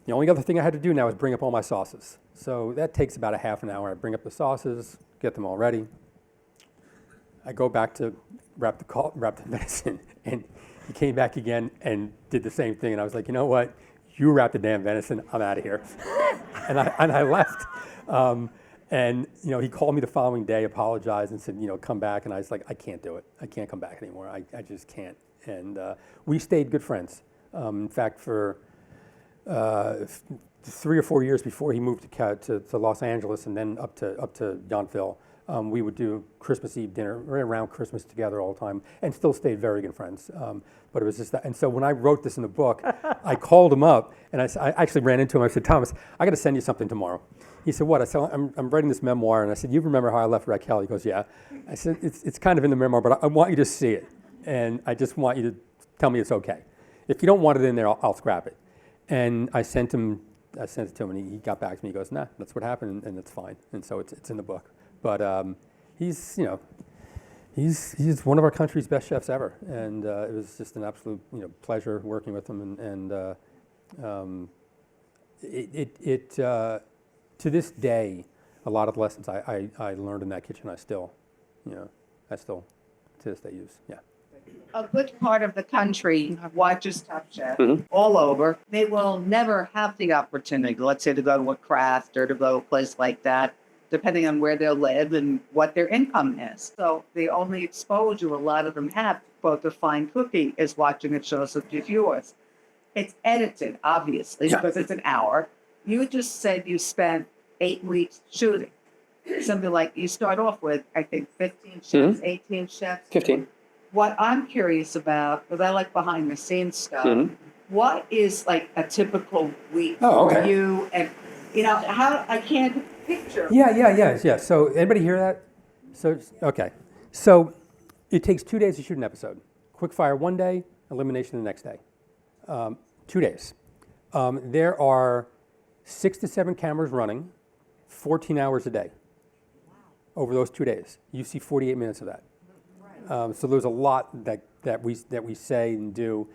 The only other thing I had to do now is bring up all my sauces. So that takes about a half an hour. I bring up the sauces, get them all ready. I go back to wrap the venison, and he came back again and did the same thing. And I was like, you know what? You wrap the damn venison. I'm out of here. and I left. And he called me the following day, apologized, and said, come back. And I was like, I can't do it. I can't come back anymore. I just can't. And we stayed good friends. In fact, for 3 or 4 years before he moved to Los Angeles and then up to Yountville, we would do Christmas Eve dinner right around Christmas together all the time, and still stayed very good friends. But it was just that. And so when I wrote this in the book, I called him up, and I actually ran into him. I said, Thomas, I got to send you something tomorrow. He said, what? I said, I'm writing this memoir. And I said, you remember how I left Raquel? He goes, yeah. I said, it's kind of in the memoir, but I want you to see it. And I just want you to tell me it's okay. If you don't want it in there, I'll scrap it. And I sent it to him, and he got back to me. He goes, nah, that's what happened, and it's fine. And so it's in the book. But he's one of our country's best chefs ever, and it was just an absolute pleasure working with him. And to this day, a lot of the lessons I learned in that kitchen, I still to this day use. Yeah. A good part of the country watches Top Chef all over. They will never have the opportunity, let's say, to go to a craft or to go to a place like that, depending on where they live and what their income is. So the only exposure a lot of them have, both to fine cooking, is watching a show such as yours. It's edited, obviously, because it's an hour. You just said you spent 8 weeks shooting. Something like you start off with, I think, 15 chefs, 18 chefs. 15. What I'm curious about, because I like behind the scenes stuff, what is like a typical week for you? And, how I can't picture. Yeah. So anybody hear that? So it takes 2 days to shoot an episode. Quick fire one day, elimination the next day. 2 days. There are 6 to 7 cameras running, 14 hours a day. Over those 2 days, you see 48 minutes of that. So there's a lot that we say and do.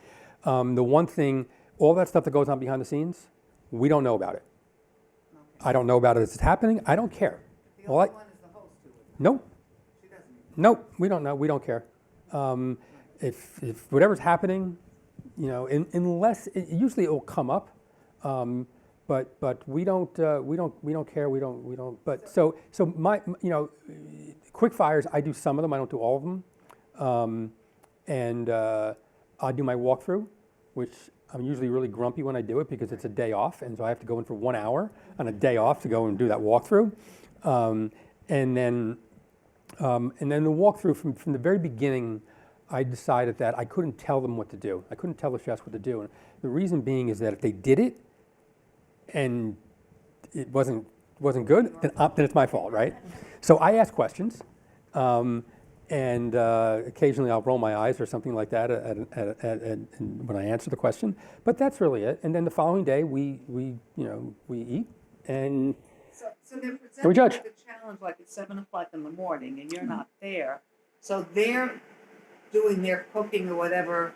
The one thing, all that stuff that goes on behind the scenes, we don't know about it. I don't know about it as it's happening. I don't care. The only one is the host who would. Nope. She doesn't. Nope. We don't know. We don't care. If whatever's happening, unless usually it will come up. But we don't care. We don't. But so my quick fires. I do some of them. I don't do all of them. And I do my walkthrough, which I'm usually really grumpy when I do it because it's a day off, and so I have to go in for 1 hour on a day off to go and do that walkthrough. And then the walkthrough from the very beginning, I decided that I couldn't tell them what to do. I couldn't tell the chefs what to do. And the reason being is that if they did it and it wasn't good, then it's my fault, right? So I ask questions, and occasionally I'll roll my eyes or something like that when I answer the question. But that's really it. And then the following day we eat and So they're we presenting judge. with a challenge like at 7 o'clock in the morning, and you're not there. So they're doing their cooking or whatever,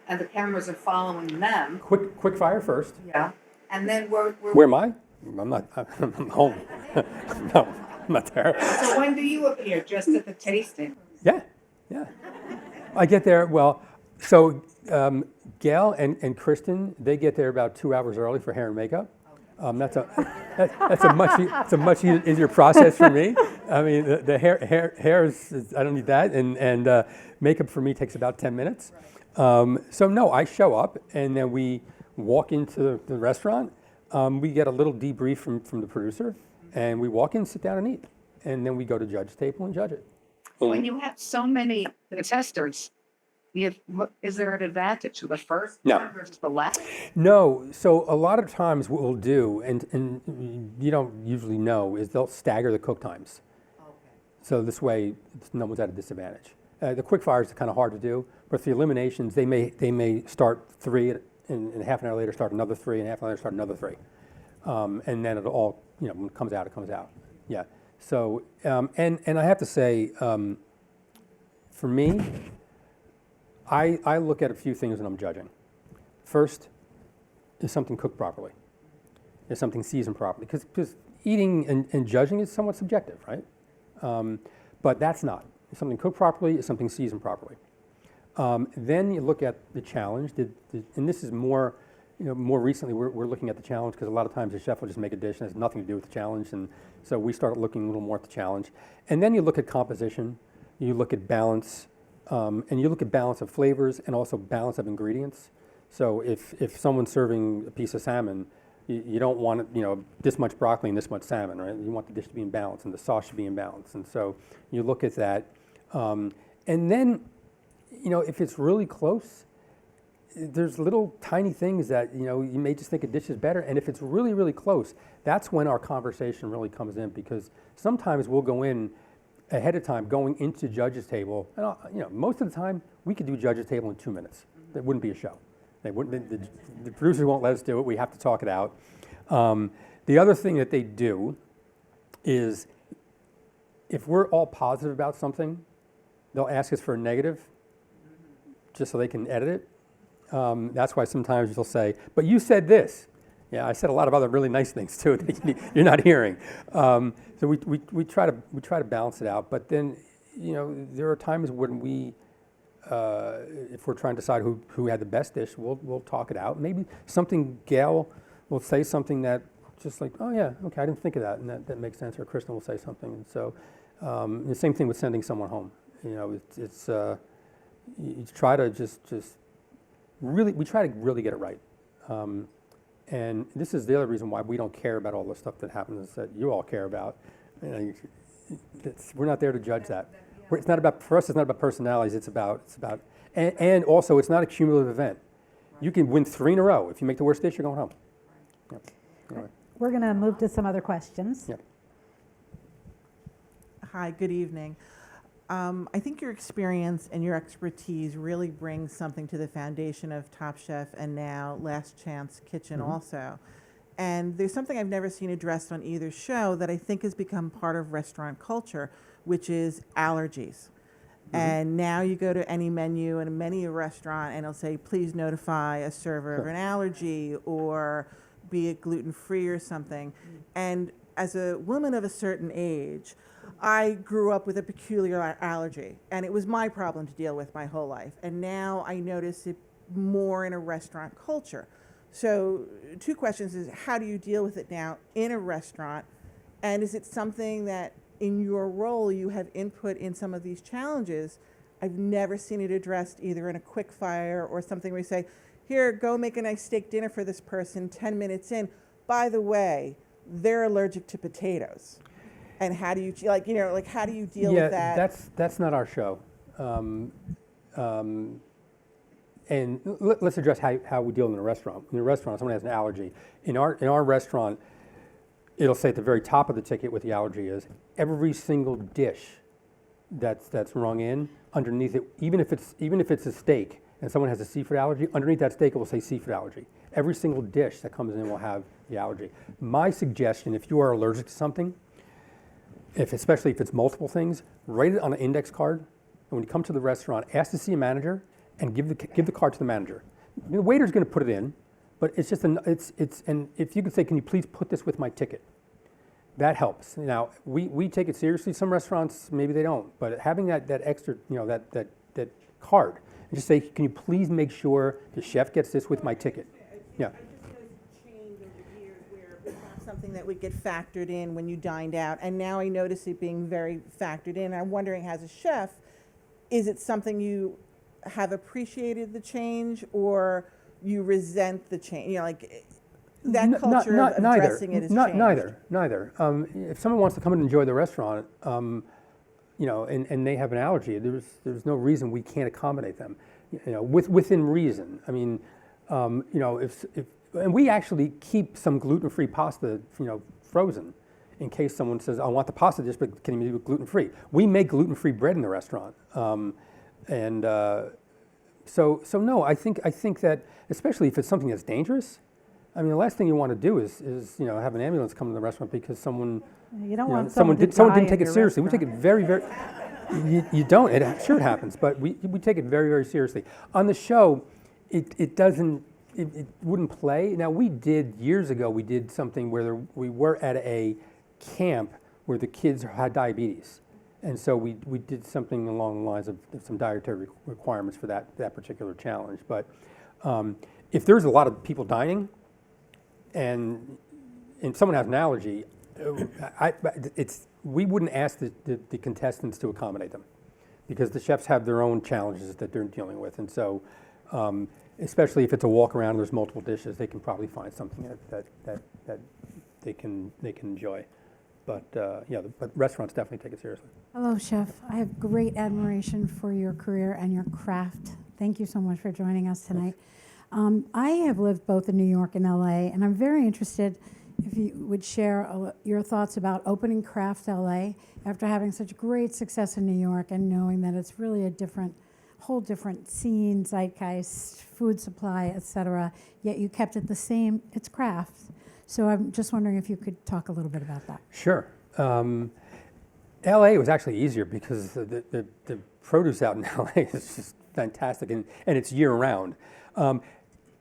and the cameras are following them. quick fire first. Yeah. And then we're Where am I? I'm not. I'm home. No, I'm not there. So when do you appear? Just at the tasting? Yeah. I get there. Well, so Gail and Kristen, they get there about 2 hours early for hair and makeup. That's a much easier process for me. I mean, the hair is I don't need that, and makeup for me takes about 10 minutes. So no, I show up and then we walk into the restaurant. We get a little debrief from the producer, and we walk in, sit down, and eat, and then we go to judge table and judge it. When you have so many contestants, is there an advantage to the first No. one versus the last? No. So a lot of times what we'll do, and you don't usually know, is they'll stagger the cook times. Okay. So this way, no one's at a disadvantage. The quick fires are kind of hard to do, but for the eliminations, they may start 3 and half an hour later start another 3, and half an hour later start another 3, and then it all when it comes out, it comes out. Yeah. So and I have to say, for me, I look at a few things when I'm judging. First, is something cooked properly? Is something seasoned properly? Because eating and judging is somewhat subjective, right? But that's not. Is something cooked properly? Is something seasoned properly? Then you look at the challenge, and this is more recently we're looking at the challenge because a lot of times the chef will just make a dish and has nothing to do with the challenge, and so we start looking a little more at the challenge. And then you look at composition, you look at balance, and you look at balance of flavors and also balance of ingredients. So if someone's serving a piece of salmon, you don't want it, this much broccoli and this much salmon, right? You want the dish to be in balance, and the sauce should be in balance. And so you look at that, and then if it's really close, there's little tiny things that you may just think a dish is better. And if it's really, really close, that's when our conversation really comes in, because sometimes we'll go in ahead of time, going into judges table, and most of the time we could do judges table in 2 minutes. That wouldn't be a show. They wouldn't. The producers won't let us do it. We have to talk it out. The other thing that they do is, if we're all positive about something, they'll ask us for a negative, just so they can edit it. That's why sometimes you'll say, "But you said this." Yeah, I said a lot of other really nice things too that you're not hearing. So we try to balance it out. But then, there are times when if we're trying to decide who had the best dish, we'll talk it out. Maybe Gail will say something that just like, "Oh yeah, okay, I didn't think of that," and that makes sense. Or Kristen will say something. And so the same thing with sending someone home. It's you try to just really, we try to really get it right. And this is the other reason why we don't care about all the stuff that happens that you all care about. We're not there to judge that. It's not about, for us, it's not about personalities, it's about, and also it's not a cumulative event. You can win 3 in a row. If you make the worst dish, you're going home. Yeah. Anyway. We're going to move to some other questions. Yeah. Hi, good evening. I think your experience and your expertise really brings something to the foundation of Top Chef and now Last Chance Kitchen also. And there's something I've never seen addressed on either show that I think has become part of restaurant culture, which is allergies. And now you go to any menu in a restaurant and it'll say, please notify a server of an allergy, or be it gluten-free or something. And as a woman of a certain age, I grew up with a peculiar allergy, and it was my problem to deal with my whole life. And now I notice it more in a restaurant culture. So 2 questions is, how do you deal with it now in a restaurant? And is it something that in your role you have input in some of these challenges? I've never seen it addressed either in a quick fire or something where you say, here, go make a nice steak dinner for this person, 10 minutes in. By the way, they're allergic to potatoes. And how do you, how do you deal with that? That's not our show. And let's address how we deal in a restaurant. In a restaurant, someone has an allergy. In our restaurant, it'll say at the very top of the ticket what the allergy is. Every single dish that's rung in, underneath it, even if it's a steak and someone has a seafood allergy, underneath that steak it will say seafood allergy. Every single dish that comes in will have the allergy. My suggestion, if you are allergic to something, especially if it's multiple things, write it on an index card, and when you come to the restaurant, ask to see a manager and give the card to the manager. The waiter's going to put it in, but it's just and if you could say, can you please put this with my ticket? That helps. Now we take it seriously. Some restaurants maybe they don't, but having that extra, that card, and just say, can you please make sure the chef gets this with my ticket? Yeah. I just noticed a change over the years where it was not something that would get factored in when you dined out, and now I notice it being very factored in. I'm wondering, as a chef, is it something you have appreciated the change, or you resent the change? That culture of addressing it has changed. Neither. If someone wants to come and enjoy the restaurant, and they have an allergy, there's no reason we can't accommodate them, within reason. I mean, and we actually keep some gluten-free pasta, frozen, in case someone says, I want the pasta dish, but can you do it gluten-free? We make gluten-free bread in the restaurant. So no, I think that, especially if it's something that's dangerous, I mean, the last thing you want to do is have an ambulance come to the restaurant because someone someone didn't take it seriously. We take it very, very. You don't. Sure, it happens, but we take it very, very seriously. On the show, it wouldn't play. Now years ago we did something where we were at a camp where the kids had diabetes. And so we did something along the lines of some dietary requirements for that particular challenge. But if there's a lot of people dying and someone has an allergy, we wouldn't ask the contestants to accommodate them because the chefs have their own challenges that they're dealing with. And so especially if it's a walk around and there's multiple dishes, they can probably find something that they can enjoy. But but restaurants definitely take it seriously. Hello, Chef. I have great admiration for your career and your craft. Thank you so much for joining us tonight. I have lived both in New York and LA, and I'm very interested if you would share your thoughts about opening Craft LA after having such great success in New York and knowing that it's really a whole different scene, zeitgeist, food supply, et cetera, yet you kept it the same, it's craft. So I'm just wondering if you could talk a little bit about that. Sure. LA was actually easier because the produce out in LA is just fantastic, and it's year round.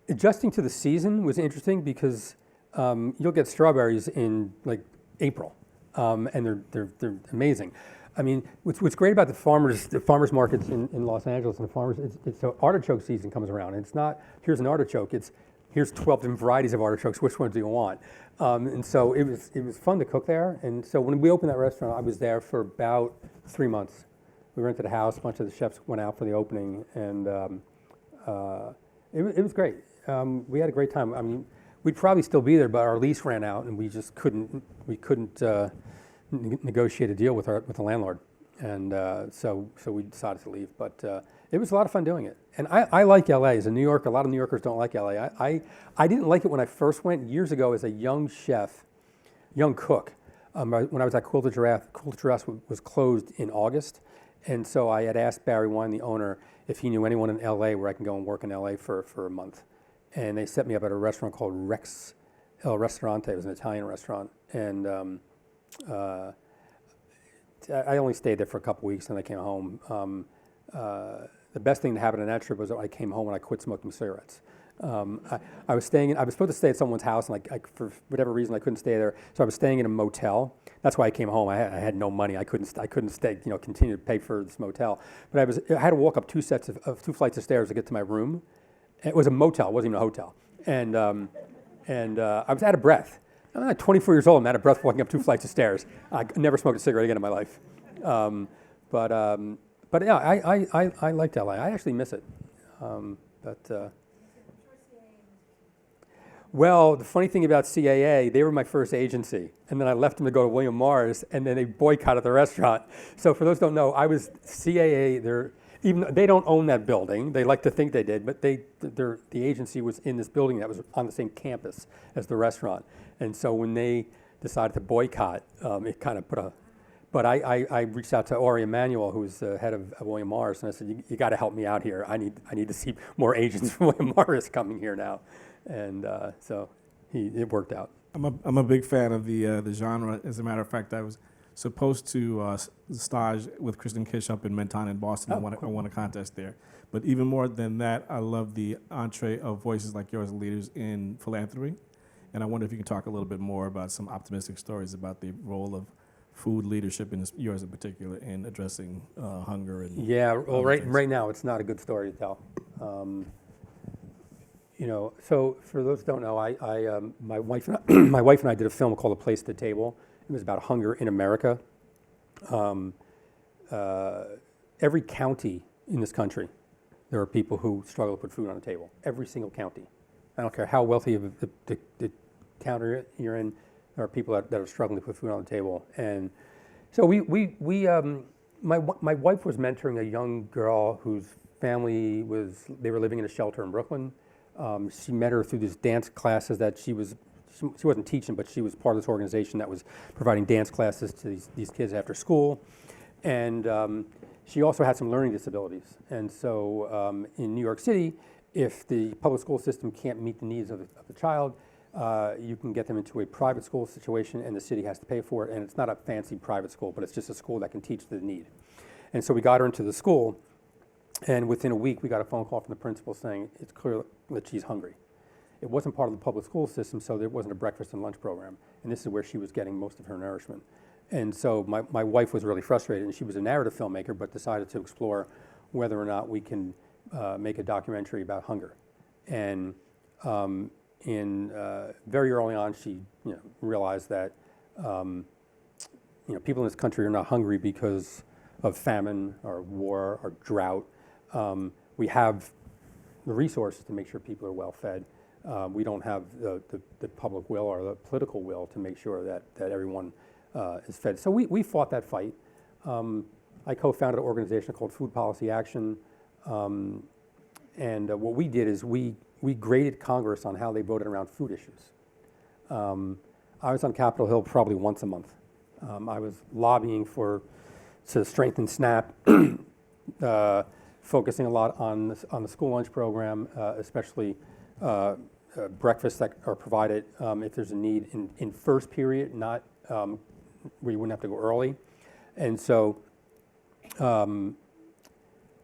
Adjusting to the season was interesting because you'll get strawberries in like April, and they're amazing. I mean, what's great about the farmers markets in Los Angeles and the farmers, it's so artichoke season comes around, and it's not here's an artichoke, it's here's 12 different varieties of artichokes, which ones do you want? And so it was fun to cook there. And so when we opened that restaurant, I was there for about 3 months. We rented a house, a bunch of the chefs went out for the opening, and it was great. We had a great time. I mean, we'd probably still be there, but our lease ran out, and we just couldn't negotiate a deal with the landlord. And so we decided to leave. But it was a lot of fun doing it. And I like LA. As a New Yorker, a lot of New Yorkers don't like LA. I didn't like it when I first went years ago as a young chef, young cook. When I was at Cool to Giraffe was closed in August. And so I had asked Barry Wine, the owner, if he knew anyone in LA where I can go and work in LA for a month. And they set me up at a restaurant called Rex El Ristorante. It was an Italian restaurant. And I only stayed there for a couple weeks and I came home. The best thing that happened on that trip was I came home and I quit smoking cigarettes. I was supposed to stay at someone's house, and for whatever reason I couldn't stay there. So I was staying in a motel. That's why I came home. I had no money. I couldn't stay, continue to pay for this motel. But I had to walk up two flights of stairs to get to my room. It was a motel. It wasn't even a hotel. And I was out of breath. I'm like 24 years old. I'm out of breath walking up 2 flights of stairs. I never smoked a cigarette again in my life. But yeah, I liked LA. I actually miss it. Well, the funny thing about CAA, they were my first agency, and then I left them to go to William Morris, and then they boycotted the restaurant. So for those who don't know, I was CAA. They don't own that building. They like to think they did, but the agency was in this building that was on the same campus as the restaurant. And so when they decided to boycott, it kind of put a. But I reached out to Ori Emanuel, who's the head of William Morris, and I said, you got to help me out here. I need to see more agents from William Morris coming here now. And so it worked out. I'm a big fan of the genre. As a matter of fact, I was supposed to stage with Kristen Kish up in Menton in Boston. I won a contest there. But even more than that, I love the entree of voices like yours, leaders in philanthropy. And I wonder if you can talk a little bit more about some optimistic stories about the role of food leadership, and yours in particular, in addressing hunger and well, right now it's not a good story to tell. So for those who don't know, my wife and I did a film called A Place at the Table. It was about hunger in America. Every county in this country, there are people who struggle to put food on the table. Every single county. I don't care how wealthy of the county you're in, there are people that are struggling to put food on the table. And so my wife was mentoring a young girl whose family they were living in a shelter in Brooklyn. She met her through these dance classes that she wasn't teaching, but she was part of this organization that was providing dance classes to these kids after school. And she also had some learning disabilities. And so in New York City, if the public school system can't meet the needs of the child, you can get them into a private school situation, and the city has to pay for it. And it's not a fancy private school, but it's just a school that can teach the need. And so we got her into the school, and within a week, we got a phone call from the principal saying it's clear that she's hungry. It wasn't part of the public school system, so there wasn't a breakfast and lunch program. And this is where she was getting most of her nourishment. And so my wife was really frustrated, and she was a narrative filmmaker, but decided to explore whether or not we can make a documentary about hunger. And very early on, she realized that people in this country are not hungry because of famine or war or drought. We have the resources to make sure people are well fed. We don't have the public will or the political will to make sure that everyone is fed. So we fought that fight. I co-founded an organization called Food Policy Action. And what we did is we graded Congress on how they voted around food issues. I was on Capitol Hill probably once a month. I was lobbying to strengthen SNAP, focusing a lot on the school lunch program, especially breakfasts that are provided if there's a need in first period, not where you wouldn't have to go early. And so, we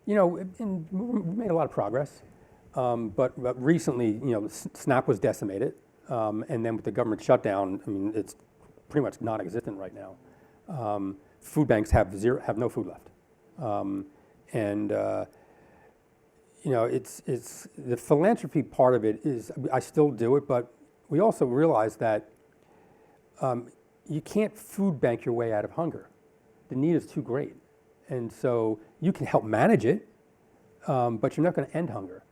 made a lot of progress. But recently, SNAP was decimated, and then with the government shutdown, it's pretty much non-existent right now. Food banks have no food left, it's the philanthropy part of it is I still do it, but we also realize that you can't food bank your way out of hunger. The need is too great, and so you can help manage it, but you're not going to end hunger.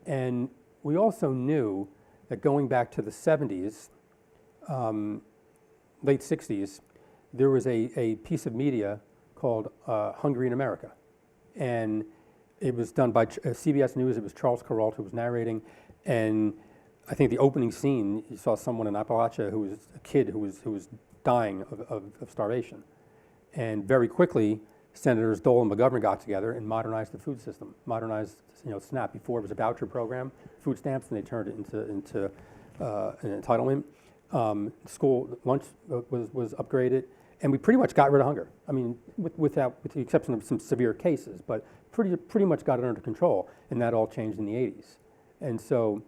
And we also knew that going back to the 70s, late 60s, there was a piece of media called Hungry in America. And it was done by CBS News. It was Charles Kuralt who was narrating. And I think the opening scene, you saw someone in Appalachia who was a kid who was dying of starvation. And very quickly, Senators Dole and McGovern got together and modernized the food system, modernized SNAP. Before it was a voucher program, food stamps, and they turned it into an entitlement. School lunch was upgraded, and we pretty much got rid of hunger. I mean, with the exception of some severe cases, but pretty much got it under control, and that all changed in the 80s. And so,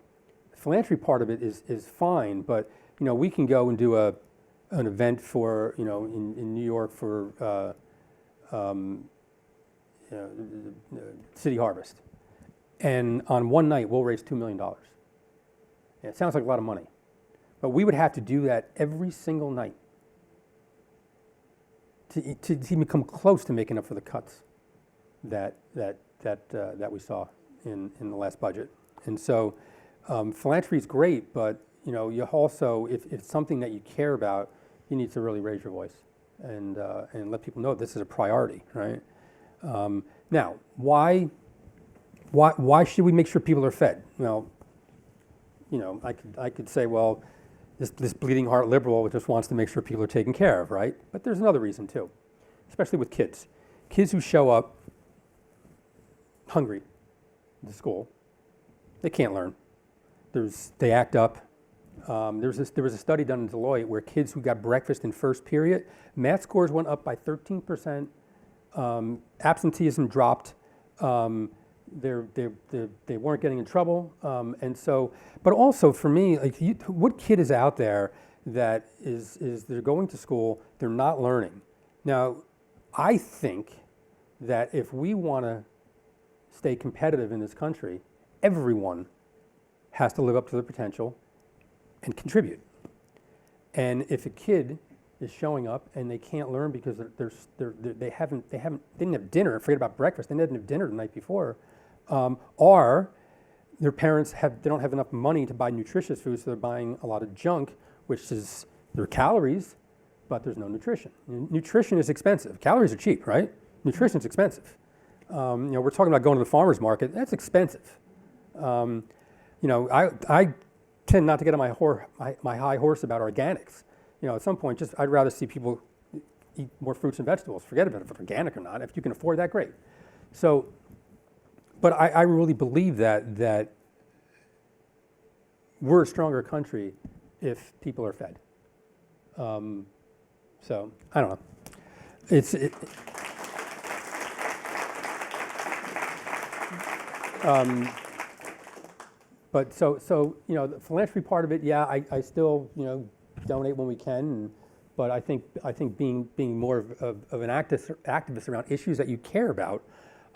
the philanthropy part of it is fine, but we can go and do an event for in New York for City Harvest, and on one night we'll raise $2 million. And it sounds like a lot of money, but we would have to do that every single night to even come close to making up for the cuts that we saw in the last budget. And so philanthropy is great, but you also, if it's something that you care about, you need to really raise your voice and let people know this is a priority, right? Now, why should we make sure people are fed? Well, I could say, well, this bleeding heart liberal just wants to make sure people are taken care of, right? But there's another reason too, especially with kids. Kids who show up hungry to school, they can't learn. They act up. There was a study done in Deloitte where kids who got breakfast in first period, math scores went up by 13%. Absenteeism dropped. They weren't getting in trouble, and so. But also for me, what kid is out there that is they're going to school, they're not learning. Now, I think that if we want to stay competitive in this country, everyone has to live up to their potential and contribute. And if a kid is showing up and they can't learn because they didn't have dinner, forget about breakfast, they didn't have dinner the night before, or their parents don't have enough money to buy nutritious food, so they're buying a lot of junk, which is there are calories, but there's no nutrition. Nutrition is expensive. Calories are cheap, right? Nutrition is expensive. We're talking about going to the farmer's market. That's expensive. I tend not to get on my high horse about organics. At some point, I'd rather see people eat more fruits and vegetables. Forget about if it's organic or not. If you can afford that, great. So, but I really believe that we're a stronger country if people are fed. So I don't know. But so the philanthropy part of it, yeah, I still donate when we can, but I think being more of an activist around issues that you care about,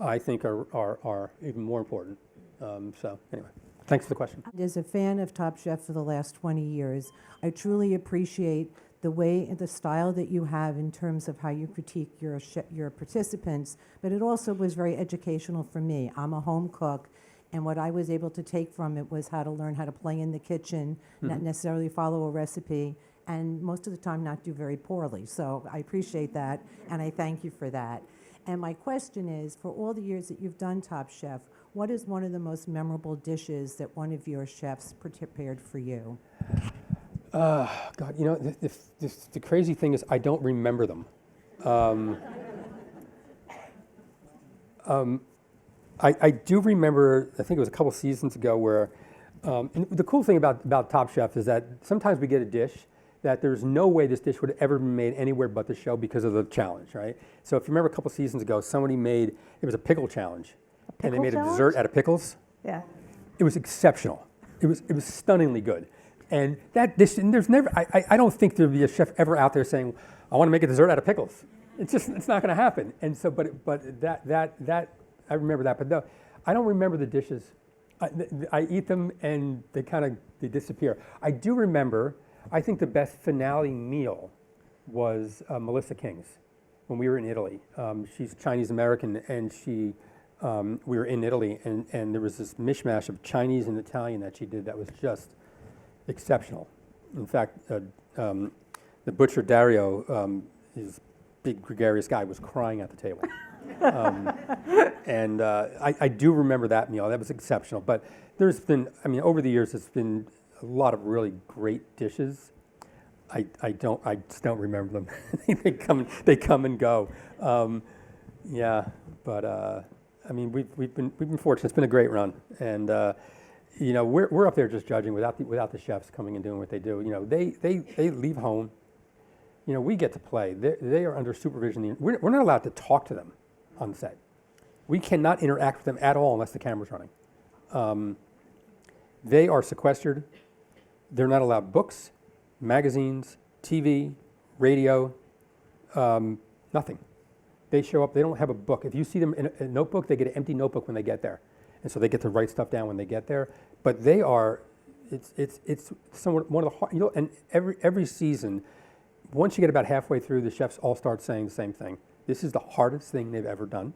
I think are even more important. So anyway, thanks for the question. As a fan of Top Chef for the last 20 years, I truly appreciate the style that you have in terms of how you critique your participants, but it also was very educational for me. I'm a home cook, and what I was able to take from it was how to learn how to play in the kitchen, not necessarily follow a recipe, and most of the time not do very poorly. So I appreciate that, and I thank you for that. And my question is, for all the years that you've done Top Chef, what is one of the most memorable dishes that one of your chefs prepared for you? God, the crazy thing is I don't remember them. I do remember, I think it was a couple seasons ago where, and the cool thing about Top Chef is that sometimes we get a dish that there's no way this dish would have ever been made anywhere but the show because of the challenge, right? So if you remember a couple seasons ago, somebody it was a pickle challenge. And they made a dessert out of pickles. Yeah. It was exceptional. It was stunningly good. And that dish, and there's never, I don't think there'll be a chef ever out there saying, I want to make a dessert out of pickles. It's not going to happen. And so, but that I remember that. But no, I don't remember the dishes. I eat them and they disappear. I do remember, I think the best finale meal was Melissa King's when we were in Italy. She's Chinese American, and we were in Italy, and there was this mishmash of Chinese and Italian that she did that was just exceptional. In fact, the butcher Dario, his big gregarious guy, was crying at the table. And I do remember that meal. That was exceptional. But there's been, over the years, it's been a lot of really great dishes. I just don't remember them. They come and go. Yeah, but I mean, we've been fortunate. It's been a great run, and you know, we're up there just judging without the chefs coming and doing what they do. You know, they leave home. You know, we get to play. They are under supervision. We're not allowed to talk to them on set. We cannot interact with them at all unless the camera's running. They are sequestered. They're not allowed books, magazines, TV, radio, nothing. They show up, they don't have a book. If you see them in a notebook, they get an empty notebook when they get there. And so they get to write stuff down when they get there. But they are, it's somewhat one of the hard, you know, and every season, once you get about halfway through, the chefs all start saying the same thing. This is the hardest thing they've ever done.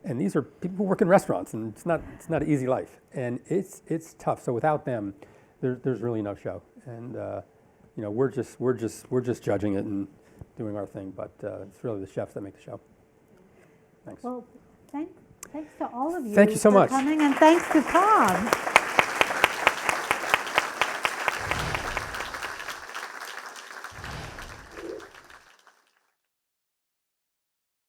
And these are people who work in restaurants, and it's not an easy life. And it's tough. So without them, there's really no show. And you know, we're just judging it and doing our thing. But it's really the chefs that make the show. Thanks. Well, thanks to all of you. Thank you so much. For coming, and thanks to Tom.